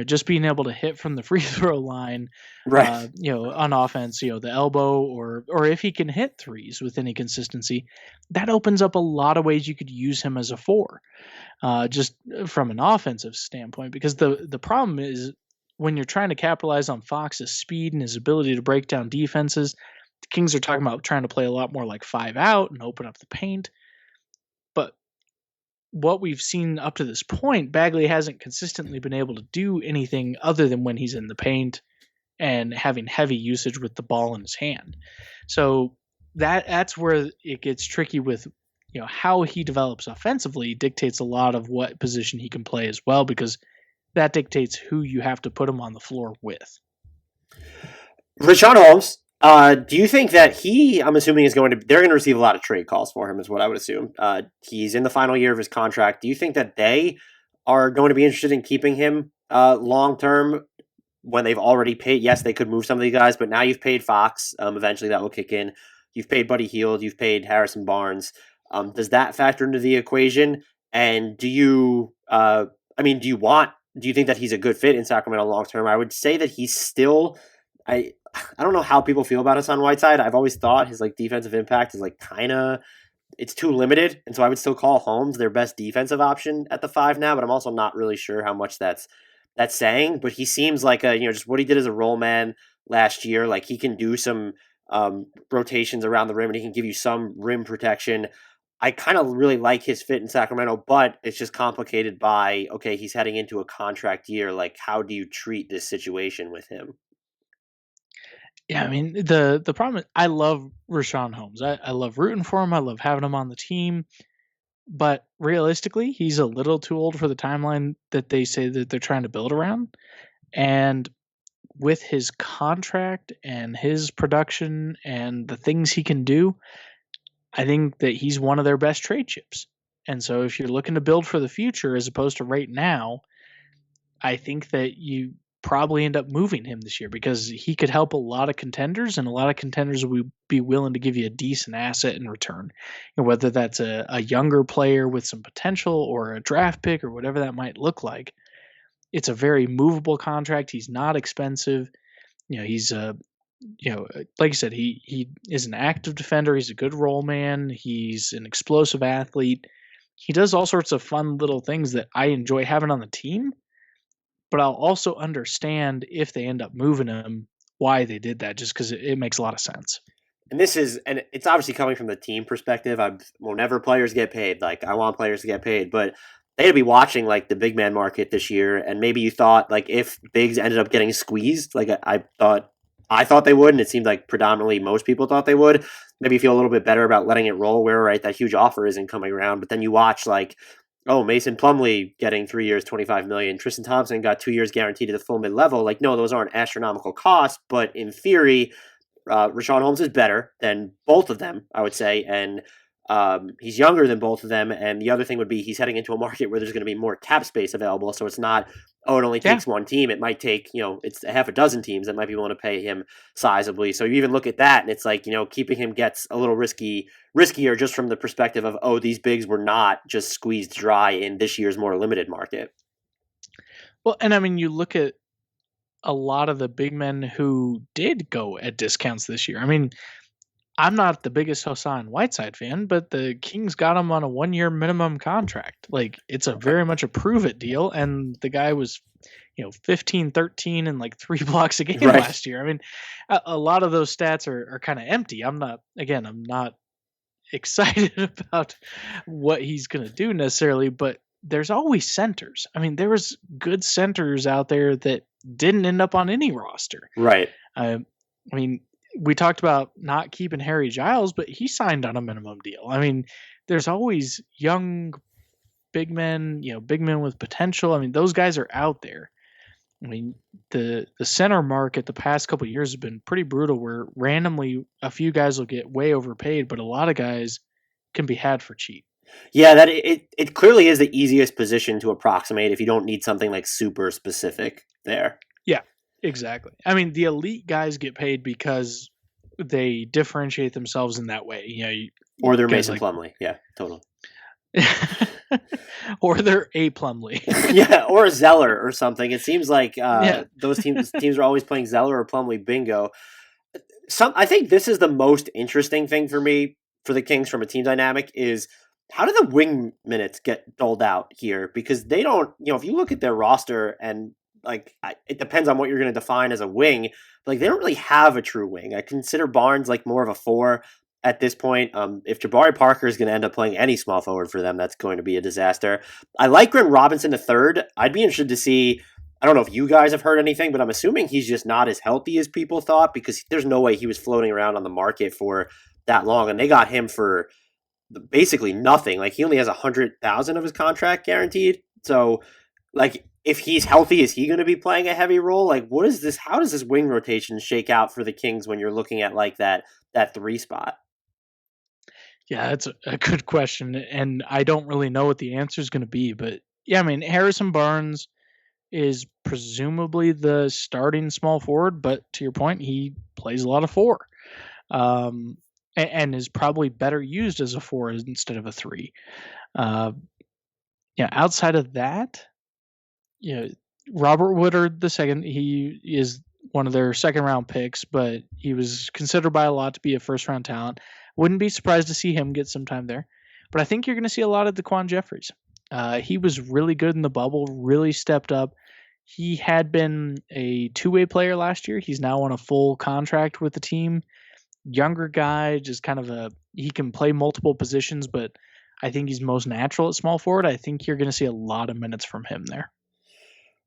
just being able to hit from the free throw line, Right. On offense, the elbow, or if he can hit threes with any consistency, that opens up a lot of ways you could use him as a 4, just from an offensive standpoint. Because the problem is when you're trying to capitalize on Fox's speed and his ability to break down defenses, the Kings are talking about trying to play a lot more like 5 out and open up the paint. But what we've seen up to this point, Bagley hasn't consistently been able to do anything other than when he's in the paint and having heavy usage with the ball in his hand. So that's where it gets tricky with, how he develops offensively dictates a lot of what position he can play as well, because that dictates who you have to put him on the floor with. Richaun Holmes, do you think that I'm assuming they're going to receive a lot of trade calls for him is what I would assume. He's in the final year of his contract. Do you think that they are going to be interested in keeping him long-term when they've already paid? Yes, they could move some of these guys, but now you've paid Fox. Eventually that will kick in. You've paid Buddy Hield. You've paid Harrison Barnes. Does that factor into the equation? And do you think that he's a good fit in Sacramento long-term? I would say that he's still, I don't know how people feel about Hassan Whiteside. I've always thought his defensive impact is it's too limited, and so I would still call Holmes their best defensive option at the 5 now. But I'm also not really sure how much that's saying. But he seems like just what he did as a roll man last year. Like he can do some rotations around the rim, and he can give you some rim protection. I kind of really like his fit in Sacramento, but it's just complicated by he's heading into a contract year. Like, how do you treat this situation with him? Yeah, I mean, the problem is I love Richaun Holmes. I love rooting for him. I love having him on the team. But realistically, he's a little too old for the timeline that they say that they're trying to build around. And with his contract and his production and the things he can do, I think that he's one of their best trade chips. And so if you're looking to build for the future as opposed to right now, I think that you probably end up moving him this year because he could help a lot of contenders, and a lot of contenders would be willing to give you a decent asset in return. Whether that's a younger player with some potential or a draft pick or whatever that might look like. It's a very movable contract. He's not expensive. He's like you said, he is an active defender. He's a good roll man. He's an explosive athlete. He does all sorts of fun little things that I enjoy having on the team. But I'll also understand if they end up moving him, why they did that, just because it makes a lot of sense. And it's obviously coming from the team perspective. Whenever players get paid, I want players to get paid, but they had to be watching the big man market this year. And maybe you thought if bigs ended up getting squeezed, I thought they would, and it seemed like predominantly most people thought they would. Maybe you feel a little bit better about letting it roll where that huge offer isn't coming around. But then you watch Mason Plumlee getting 3 years, $25 million. Tristan Thompson got 2 years guaranteed at the full mid-level. No, those aren't astronomical costs, but in theory, Richaun Holmes is better than both of them, I would say, and he's younger than both of them. And the other thing would be he's heading into a market where there's going to be more cap space available, so it's not, it only takes one team. It might take, it's a half a dozen teams that might be willing to pay him sizably. So you even look at that, and it's keeping him gets a little riskier just from the perspective of, these bigs were not just squeezed dry in this year's more limited market. Well, and I mean, you look at a lot of the big men who did go at discounts this year. I mean, I'm not the biggest Hassan Whiteside fan, but the Kings got him on a 1-year minimum contract. It's a very much a prove it deal. And the guy was, 15, 13 and 3 blocks a game last year. I mean, a lot of those stats are kind of empty. I'm not excited about what he's going to do necessarily, but there's always centers. I mean, there was good centers out there that didn't end up on any roster. Right. I mean, we talked about not keeping Harry Giles, but he signed on a minimum deal. I mean, there's always young big men, big men with potential. I mean, those guys are out there. I mean, the center market the past couple of years has been pretty brutal, where randomly a few guys will get way overpaid, but a lot of guys can be had for cheap. Yeah, that it clearly is the easiest position to approximate if you don't need something like super specific there. Yeah, exactly. I mean, the elite guys get paid because they differentiate themselves in that way. Or they're guys Mason Plumlee. Yeah, totally. Or they're a Plumlee. Yeah, or a Zeller or something. It seems like those teams are always playing Zeller or Plumlee bingo. I think this is the most interesting thing for me for the Kings from a team dynamic is how do the wing minutes get doled out here? Because they don't, if you look at their roster and it depends on what you're going to define as a wing, but they don't really have a true wing. I consider Barnes like more of a 4 at this point. If Jabari Parker is going to end up playing any small forward for them, that's going to be a disaster. I like Glenn Robinson the third. I'd be interested to see. I don't know if you guys have heard anything, but I'm assuming he's just not as healthy as people thought because there's no way he was floating around on the market for that long, and they got him for basically nothing. Like he only has 100,000 of his contract guaranteed. So, if he's healthy, is he going to be playing a heavy role? Like, what is this? How does this wing rotation shake out for the Kings when you're looking at that 3 spot? Yeah, that's a good question, and I don't really know what the answer is going to be. But yeah, I mean, Harrison Barnes is presumably the starting small forward, but to your point, he plays a lot of 4, and is probably better used as a 4 instead of a 3. Outside of that, Robert Woodard the second, he is one of their second round picks, but he was considered by a lot to be a first round talent. Wouldn't be surprised to see him get some time there, but I think you're going to see a lot of DeQuan Jeffries. He was really good in the bubble, really stepped up. He had been a 2-way player last year. He's now on a full contract with the team. Younger guy, just kind of he can play multiple positions, but I think he's most natural at small forward. I think you're going to see a lot of minutes from him there.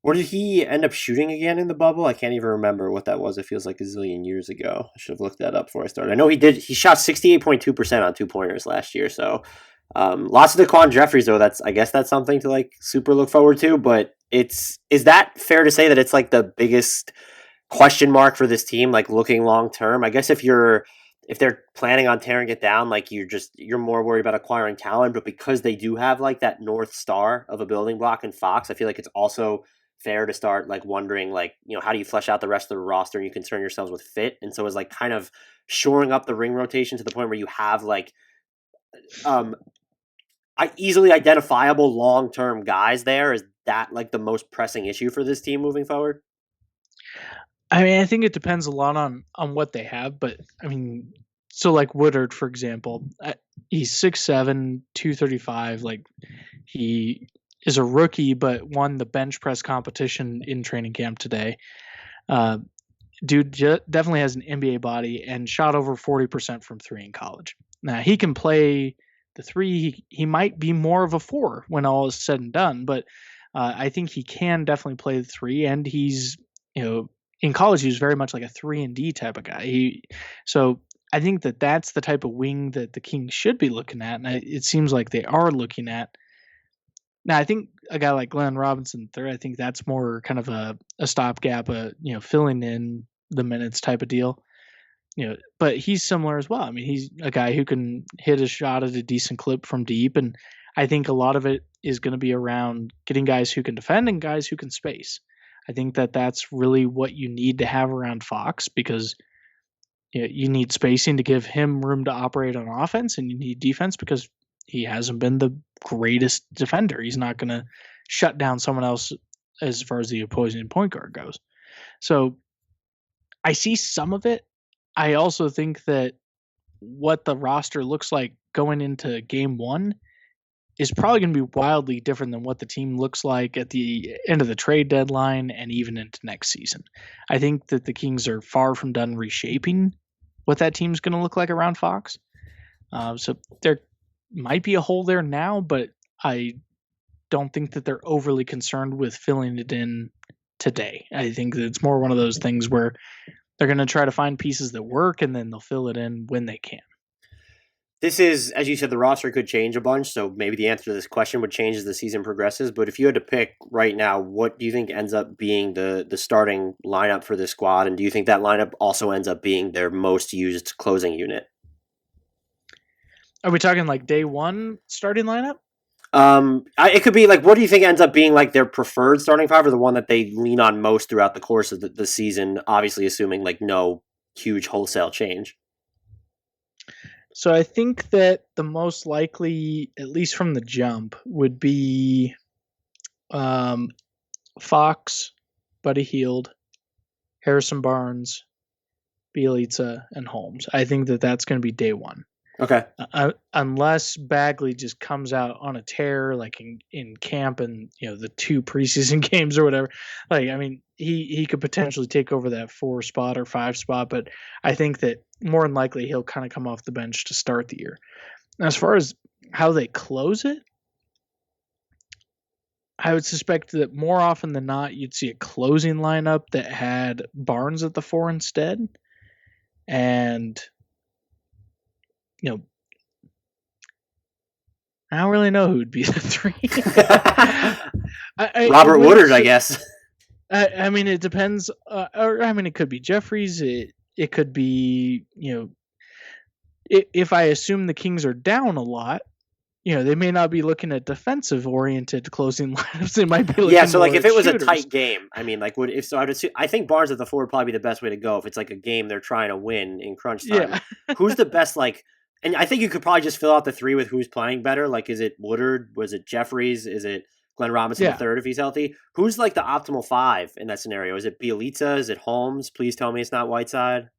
Or did he end up shooting again in the bubble? I can't even remember what that was. It feels like a zillion years ago. I should have looked that up before I started. I know he did. He shot 68.2% on 2-pointers last year. So lots of DeQuan Jeffries, though. I guess that's something to super look forward to. But is that fair to say that it's the biggest question mark for this team, looking long term? I guess if they're planning on tearing it down, you're more worried about acquiring talent. But because they do have that North Star of a building block in Fox, I feel like it's also fair to start wondering how do you flesh out the rest of the roster and you concern yourselves with fit. And so is kind of shoring up the ring rotation to the point where you have easily identifiable long-term guys there. Is that the most pressing issue for this team moving forward? I mean, I think it depends a lot on what they have, but I mean, so Woodard, for example, he's 6'7", 235. He is a rookie, but won the bench press competition in training camp today. Dude definitely has an NBA body and shot over 40% from 3 in college. Now he can play the 3. He might be more of a 4 when all is said and done, but I think he can definitely play the 3. And he's, in college he was very much like a 3-and-D type of guy. So I think that's the type of wing that the Kings should be looking at, and it seems like they are looking at. Now, I think a guy like Glenn Robinson III, I think that's more kind of a stopgap, filling in the minutes type of deal. But he's similar as well. I mean, he's a guy who can hit a shot at a decent clip from deep, and I think a lot of it is going to be around getting guys who can defend and guys who can space. I think that's really what you need to have around Fox, because you need spacing to give him room to operate on offense, and you need defense because he hasn't been the greatest defender. He's not going to shut down someone else as far as the opposing point guard goes. So I see some of it. I also think that what the roster looks like going into game 1 is probably going to be wildly different than what the team looks like at the end of the trade deadline and even into next season. I think that the Kings are far from done reshaping what that team's going to look like around Fox. So there might be a hole there now, but I don't think that they're overly concerned with filling it in today. I think that it's more one of those things where they're going to try to find pieces that work, and then they'll fill it in when they can. This is, as you said, the roster could change a bunch, so maybe the answer to this question would change as the season progresses. But if you had to pick right now, what do you think ends up being the starting lineup for this squad? And do you think that lineup also ends up being their most used closing unit? Are we talking like day one starting lineup? It could be like, what do you think ends up being like their preferred starting five, or the one that they lean on most throughout the course of the season? Obviously, assuming like no huge wholesale change. So I think that the most likely, at least from the jump, would be Fox, Buddy Hield, Harrison Barnes, Bjelica, and Holmes. I think that that's going to be day one. Okay. Unless Bagley just comes out on a tear, like in camp and the 2 preseason games or whatever. Like, I mean, he could potentially take over that 4 spot or 5 spot, but I think that more than likely he'll kind of come off the bench to start the year. As far as how they close it, I would suspect that more often than not, you'd see a closing lineup that had Barnes at the 4 instead. And, I don't really know who would be the 3. Robert Woodard, I guess. I mean, it depends. It could be Jeffries. It could be, if I assume the Kings are down a lot, they may not be looking at defensive-oriented closing lineups. They might be looking so like if it was shooters. A tight game, I mean, like I think Barnes at the 4 would probably be the best way to go if it's like a game they're trying to win in crunch time. Yeah. Who's the best and I think you could probably just fill out the 3 with who's playing better. Like, is it Woodard? Was it Jeffries? Is it Glenn Robinson III if he's healthy? Who's like the optimal 5 in that scenario? Is it Bjelica? Is it Holmes? Please tell me it's not Whiteside.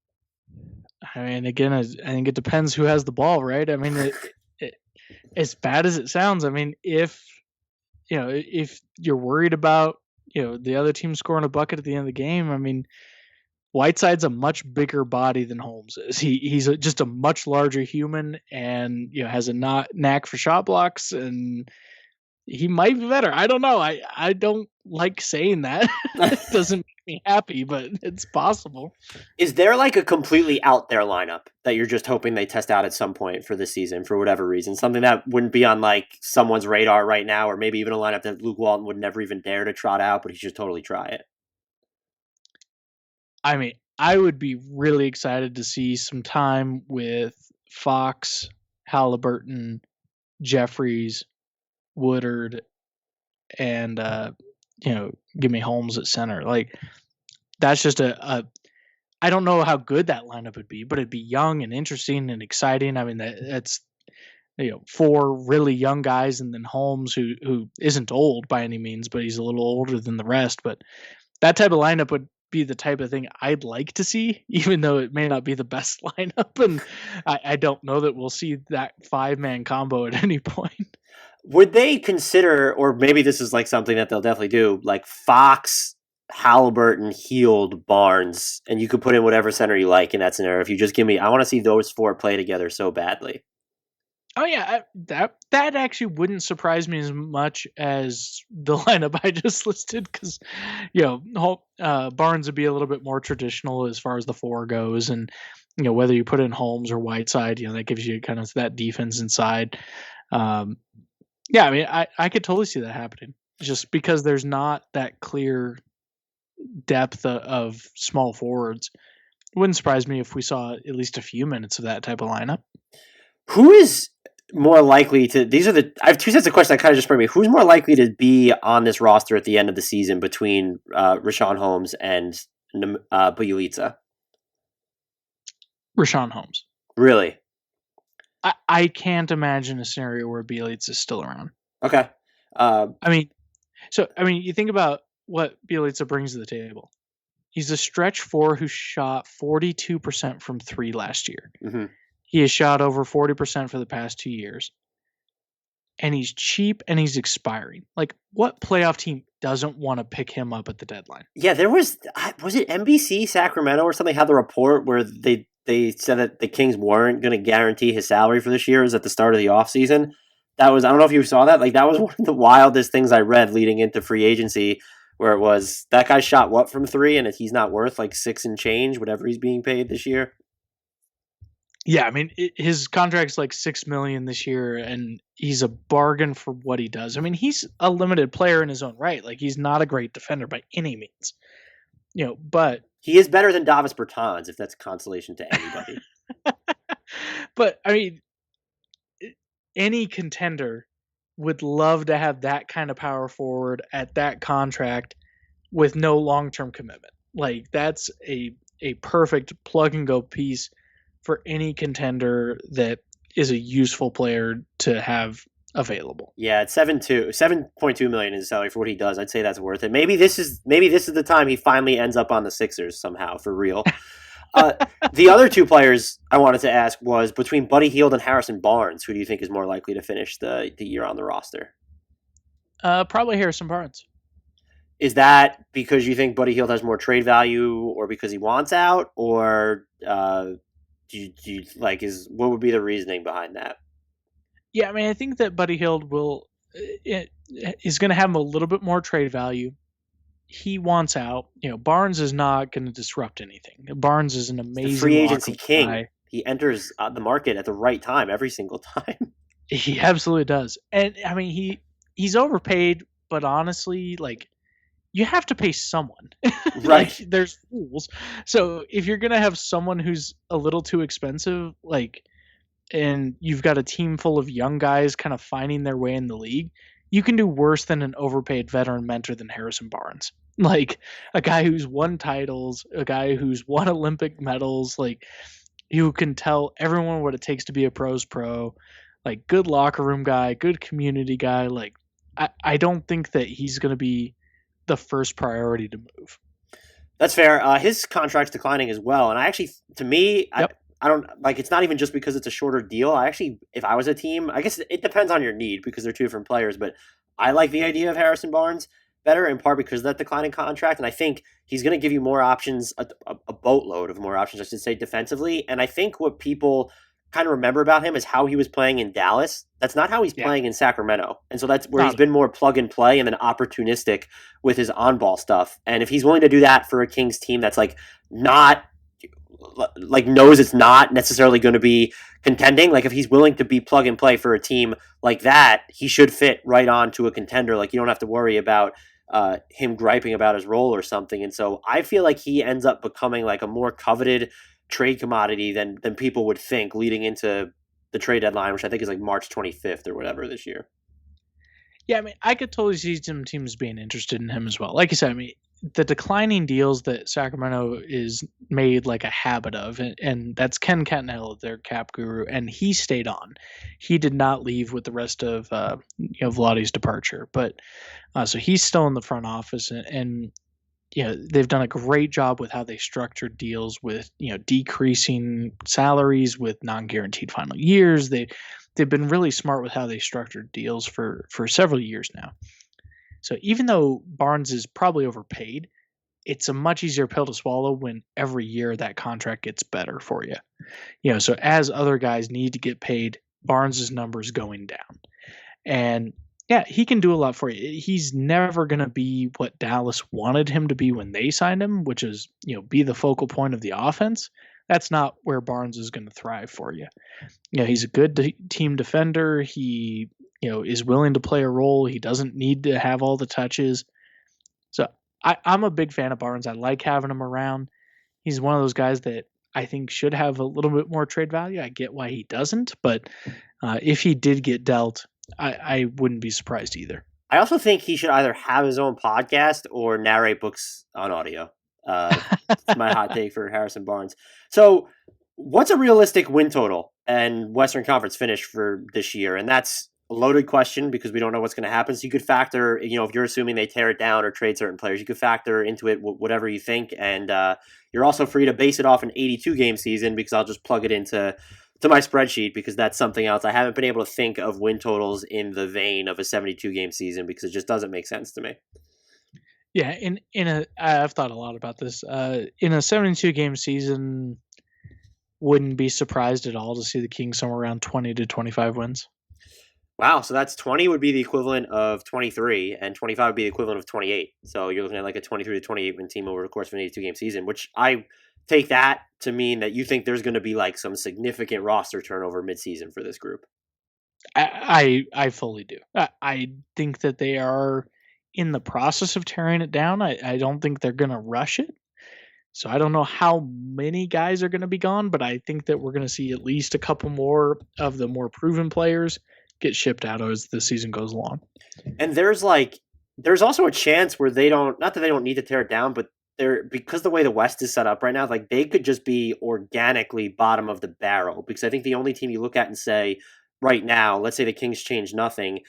I mean, again, I think it depends who has the ball, right? I mean, as bad as it sounds, I mean, if you're worried about the other team scoring a bucket at the end of the game, I mean, Whiteside's a much bigger body than Holmes is. He's just a much larger human, and has a knack for shot blocks, and he might be better. I don't know. I don't like saying that. It doesn't make me happy, but it's possible. Is there like a completely out there lineup that you're just hoping they test out at some point for this season for whatever reason? Something that wouldn't be on like someone's radar right now, or maybe even a lineup that Luke Walton would never even dare to trot out, but he should totally try it. I mean, I would be really excited to see some time with Fox, Haliburton, Jeffries, Woodard, and give me Holmes at center. Like, that's just I don't know how good that lineup would be, but it'd be young and interesting and exciting. I mean, that's 4 really young guys, and then Holmes, who isn't old by any means, but he's a little older than the rest. But that type of lineup would be the type of thing I'd like to see, even though it may not be the best lineup. And I don't know that we'll see that 5-man combo at any point. Would they consider, or maybe this is like something that they'll definitely do, like Fox, Haliburton, Hield, Barnes, and you could put in whatever center you like in that scenario. If you just give me, I want to see those 4 play together so badly. Oh yeah, that actually wouldn't surprise me as much as the lineup I just listed, because Barnes would be a little bit more traditional as far as the 4 goes, and whether you put in Holmes or Whiteside, that gives you kind of that defense inside. Yeah, I mean, I could totally see that happening, just because there's not that clear depth of small forwards. It wouldn't surprise me if we saw at least a few minutes of that type of lineup. Who is more likely to? I have 2 sets of questions that kind of just bring me. Who's more likely to be on this roster at the end of the season between Richaun Holmes and Bjelica? Richaun Holmes. Really? I can't imagine a scenario where Bjelica is still around. Okay. You think about what Bjelica brings to the table. He's a stretch 4 who shot 42% from 3 last year. Mm-hmm. He has shot over 40% for the past 2 years. And he's cheap and he's expiring. Like, what playoff team doesn't want to pick him up at the deadline? Yeah, there was it NBC Sacramento or something had the report where they said that the Kings weren't going to guarantee his salary for this year. It was at the start of the offseason. That was, I don't know if you saw that. Like, that was one of the wildest things I read leading into free agency, where it was that guy shot what from 3 and he's not worth like 6 and change, whatever he's being paid this year. Yeah, I mean, his contract's like $6 million this year, and he's a bargain for what he does. I mean, he's a limited player in his own right. Like, he's not a great defender by any means, but he is better than Davis Bertans, if that's consolation to anybody. But I mean, any contender would love to have that kind of power forward at that contract with no long-term commitment. Like, that's a perfect plug-and-go piece for any contender that is a useful player to have available. Yeah, at 7.2 million in salary for what he does. I'd say that's worth it. Maybe this is the time he finally ends up on the Sixers somehow, for real. The other two players I wanted to ask was between Buddy Hield and Harrison Barnes. Who do you think is more likely to finish the year on the roster? Probably Harrison Barnes. Is that because you think Buddy Hield has more trade value, or because he wants out, or do you like what would be the reasoning behind that? Yeah, I mean, I think that Buddy Hield is going to have a little bit more trade value. He wants out. Barnes is not going to disrupt anything. Barnes is an amazing free agency king. Guy. He enters the market at the right time every single time. He absolutely does. And I mean, he's overpaid, but honestly, like, you have to pay someone. Right. Like, there's rules. So if you're going to have someone who's a little too expensive, like, and you've got a team full of young guys kind of finding their way in the league, you can do worse than an overpaid veteran mentor than Harrison Barnes. Like, a guy who's won titles, a guy who's won Olympic medals, like, who can tell everyone what it takes to be a pro's pro, like, good locker room guy, good community guy. Like, I don't think that he's going to be the first priority to move. That's fair. His contract's declining as well. And I actually, to me, Yep. I don't like, it's not even just because it's a shorter deal. I actually, if I was a team, I guess it depends on your need because they're two different players, but I like the idea of Harrison Barnes better, in part because of that declining contract. And I think he's going to give you more options, a boatload of more options, I should say, defensively. And I think what people kind of remember about him is how he was playing in Dallas. That's not how he's playing in Sacramento. And so that's where he's been more plug and play and then opportunistic with his on-ball stuff. And if he's willing to do that for a Kings team that's like not like knows it's not necessarily going to be contending, like if he's willing to be plug and play for a team like that, he should fit right on to a contender. Like, you don't have to worry about him griping about his role or something. And so I feel like he ends up becoming like a more coveted trade commodity than people would think leading into the trade deadline, which I think is like March 25th or whatever this year. Yeah, I mean, I could totally see some teams being interested in him as well. Like you said, I mean, the declining deals that Sacramento is made like a habit of, and that's Ken Cattanell, their cap guru, and he stayed on. He did not leave with the rest of Vladdy's departure, but so he's still in the front office, and they've done a great job with how they structured deals with decreasing salaries with non-guaranteed final years. They've been really smart with how they structured deals for several years now. So even though Barnes is probably overpaid, it's a much easier pill to swallow when every year that contract gets better for you. So as other guys need to get paid, Barnes's numbers going down. And yeah, he can do a lot for you. He's never going to be what Dallas wanted him to be when they signed him, which is, be the focal point of the offense. That's not where Barnes is going to thrive for you. He's a good team defender. He is willing to play a role. He doesn't need to have all the touches. So I'm a big fan of Barnes. I like having him around. He's one of those guys that I think should have a little bit more trade value. I get why he doesn't, but if he did get dealt, I wouldn't be surprised either. I also think he should either have his own podcast or narrate books on audio. It's my hot take for Harrison Barnes. So what's a realistic win total and Western Conference finish for this year? And that's a loaded question because we don't know what's going to happen. So you could factor, if you're assuming they tear it down or trade certain players, you could factor into it whatever you think. And you're also free to base it off an 82-game season because I'll just plug it into my spreadsheet because that's something else. I haven't been able to think of win totals in the vein of a 72-game season because it just doesn't make sense to me. Yeah, I've thought a lot about this. In a 72-game season, wouldn't be surprised at all to see the Kings somewhere around 20 to 25 wins. Wow, so that's 20 would be the equivalent of 23, and 25 would be the equivalent of 28. So you're looking at like a 23 to 28 win team over the course of an 82-game season, which I take that to mean that you think there's going to be like some significant roster turnover midseason for this group. I fully do. I think that they are in the process of tearing it down. I don't think they're going to rush it. So I don't know how many guys are going to be gone, but I think that we're going to see at least a couple more of the more proven players get shipped out as the season goes along. And there's also a chance where not that they don't need to tear it down, but because the way the West is set up right now, like they could just be organically bottom of the barrel. Because I think the only team you look at and say right now, let's say the Kings change nothing,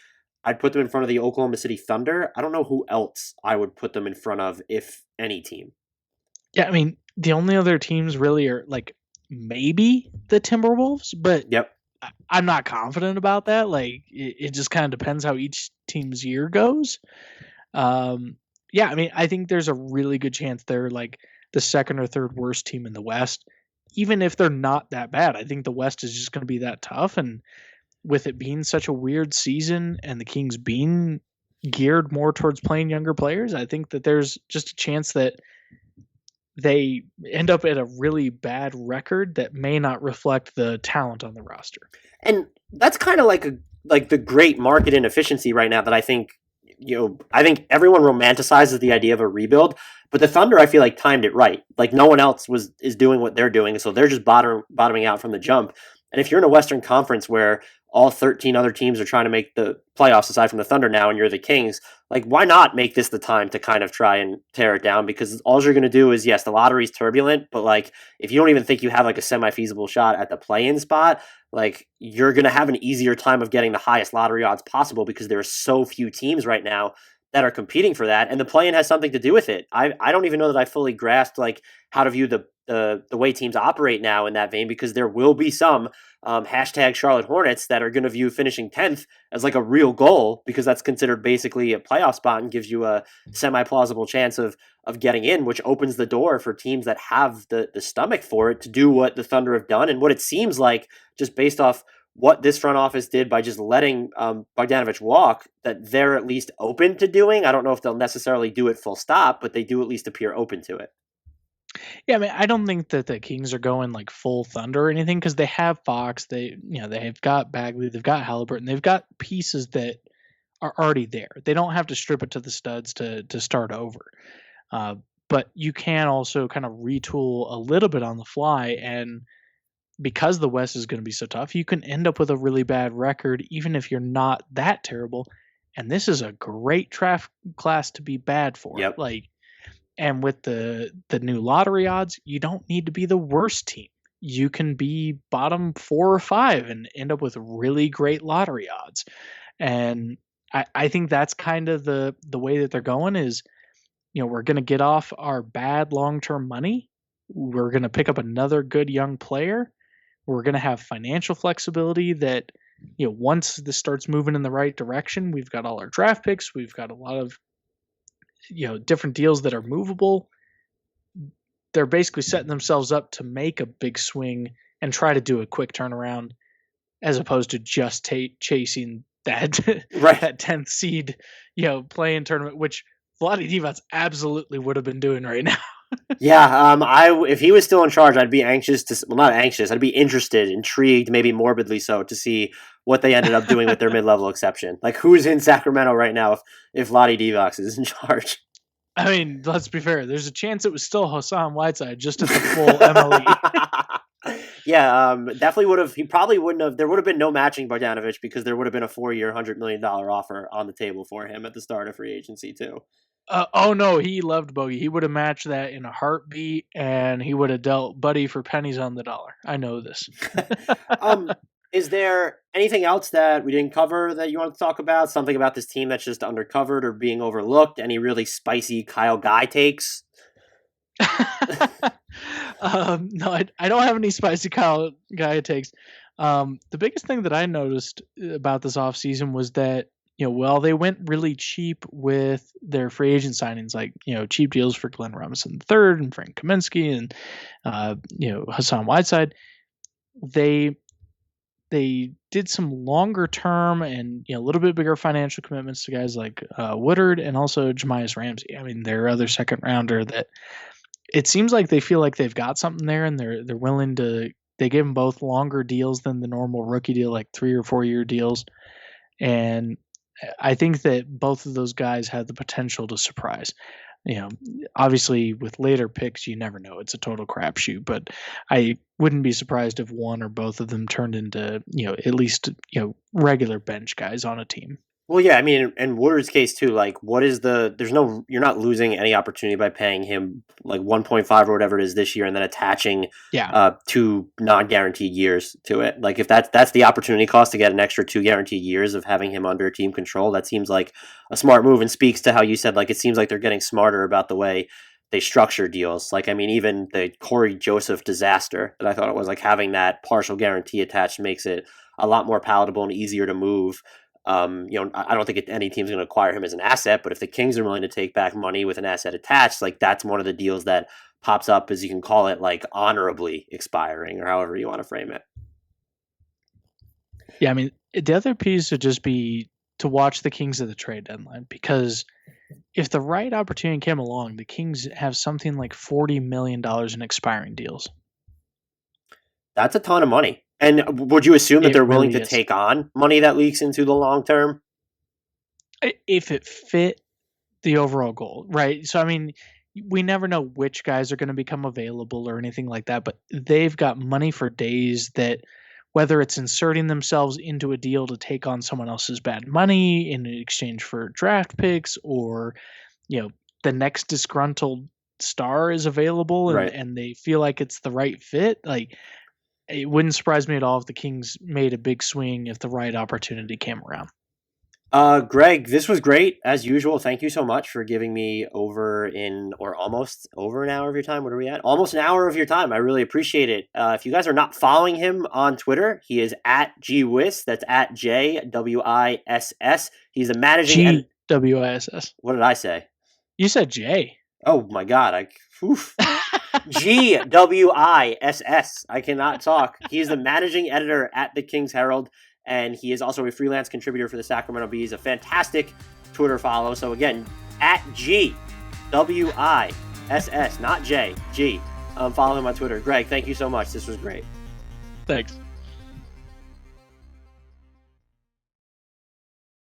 I'd put them in front of the Oklahoma City Thunder. I don't know who else I would put them in front of, if any team. Yeah, I mean, the only other teams really are like maybe the Timberwolves, but Yep. I'm not confident about that. Like, it just kind of depends how each team's year goes. Yeah, I mean, I think there's a really good chance they're like the second or third worst team in the West, even if they're not that bad. I think the West is just going to be that tough, and with it being such a weird season and the Kings being geared more towards playing younger players, I think that there's just a chance that they end up at a really bad record that may not reflect the talent on the roster. And that's kind of like the great market inefficiency right now that I think, I think everyone romanticizes the idea of a rebuild, but the Thunder, I feel like, timed it right. Like no one else is doing what they're doing, so they're just bottoming out from the jump. And if you're in a Western Conference where all 13 other teams are trying to make the playoffs aside from the Thunder now, and you're the Kings, like why not make this the time to kind of try and tear it down? Because all you're going to do is, yes, the lottery's turbulent, but like if you don't even think you have like a semi-feasible shot at the play-in spot, like you're going to have an easier time of getting the highest lottery odds possible because there are so few teams right now that are competing for that, and the play-in has something to do with it. I don't even know that I fully grasped like how to view the way teams operate now in that vein, because there will be some hashtag Charlotte Hornets that are going to view finishing 10th as like a real goal, because that's considered basically a playoff spot and gives you a semi-plausible chance of getting in, which opens the door for teams that have the stomach for it to do what the Thunder have done, and what it seems like, just based off what this front office did by just letting Bogdanovic walk, that they're at least open to doing. I don't know if they'll necessarily do it full stop, but they do at least appear open to it. Yeah, I mean, I don't think that the Kings are going like full Thunder or anything, because they have Fox, they've got Bagley, they've got Haliburton, they've got pieces that are already there. They don't have to strip it to the studs to start over. But you can also kind of retool a little bit on the fly, and because the West is going to be so tough, you can end up with a really bad record, even if you're not that terrible. And this is a great draft class to be bad for. Yep. And with the new lottery odds, you don't need to be the worst team. You can be bottom 4 or 5 and end up with really great lottery odds. And I think that's kind of the way that they're going is, we're going to get off our bad long-term money. We're going to pick up another good young player. We're going to have financial flexibility that, once this starts moving in the right direction, we've got all our draft picks. We've got a lot of, different deals that are movable. They're basically setting themselves up to make a big swing and try to do a quick turnaround, as opposed to just chasing that Right. that 10th seed, play-in tournament, which Vlade Divac absolutely would have been doing right now. Yeah, if he was still in charge, I'd be anxious not anxious, I'd be interested, intrigued, maybe morbidly so, to see what they ended up doing with their mid-level exception. Like, who's in Sacramento right now if Vlade Divac is in charge? I mean, let's be fair. There's a chance it was still Hassan Whiteside, just at the full MLE. Yeah, definitely would have. He probably wouldn't have. There would have been no matching Bogdanovic, because there would have been a 4-year, $100 million offer on the table for him at the start of free agency too. Oh no, he loved Bogey. He would have matched that in a heartbeat, and he would have dealt Buddy for pennies on the dollar. I know this. Is there anything else that we didn't cover that you want to talk about? Something about this team that's just undercovered or being overlooked? Any really spicy Kyle Guy takes? No, I don't have any spicy Kyle Guy takes. The biggest thing that I noticed about this offseason was that, they went really cheap with their free agent signings, like, cheap deals for Glenn Robinson III and Frank Kaminsky and, Hassan Whiteside. They did some longer term and, a little bit bigger financial commitments to guys like Woodard and also Jamias Ramsey. I mean, their other second rounder that it seems like they feel like they've got something there, and they're willing to, they give them both longer deals than the normal rookie deal, like 3 or 4 year deals. And I think that both of those guys had the potential to surprise. Obviously with later picks, you never know. It's a total crapshoot, but I wouldn't be surprised if one or both of them turned into, at least, regular bench guys on a team. Well, yeah, I mean, in Woodard's case too, like, you're not losing any opportunity by paying him like 1.5 or whatever it is this year, and then attaching 2 non-guaranteed years to it. Like, if that's the opportunity cost to get an extra 2 guaranteed years of having him under team control, that seems like a smart move, and speaks to how you said, like, it seems like they're getting smarter about the way they structure deals. Like, I mean, even the Corey Joseph disaster that I thought it was, like, having that partial guarantee attached makes it a lot more palatable and easier to move. I don't think any team's going to acquire him as an asset, but if the Kings are willing to take back money with an asset attached, like, that's one of the deals that pops up, as you can call it, like, honorably expiring, or however you want to frame it. Yeah, I mean, the other piece would just be to watch the Kings at the trade deadline, because if the right opportunity came along, the Kings have something like $40 million in expiring deals. That's a ton of money. And would you assume that they're willing to take on money that leaks into the long term? If it fit the overall goal, right? So, I mean, we never know which guys are going to become available or anything like that, but they've got money for days that, whether it's inserting themselves into a deal to take on someone else's bad money in exchange for draft picks, or, the next disgruntled star is available and they feel like it's the right fit, like, it wouldn't surprise me at all if the Kings made a big swing if the right opportunity came around. Greg, this was great as usual. Thank you so much for giving me almost over an hour of your time. What are we at? Almost an hour of your time. I really appreciate it. If you guys are not following him on Twitter, he is at GWiss. That's at JWISS. He's the managing GWISS. What did I say? You said J. Oh my God. GWISS. I cannot talk. He is the managing editor at the Kings Herald, and he is also a freelance contributor for the Sacramento Bees. A fantastic Twitter follow. So again, at GWISS, not J, G. Follow him on Twitter. Greg, thank you so much. This was great. Thanks.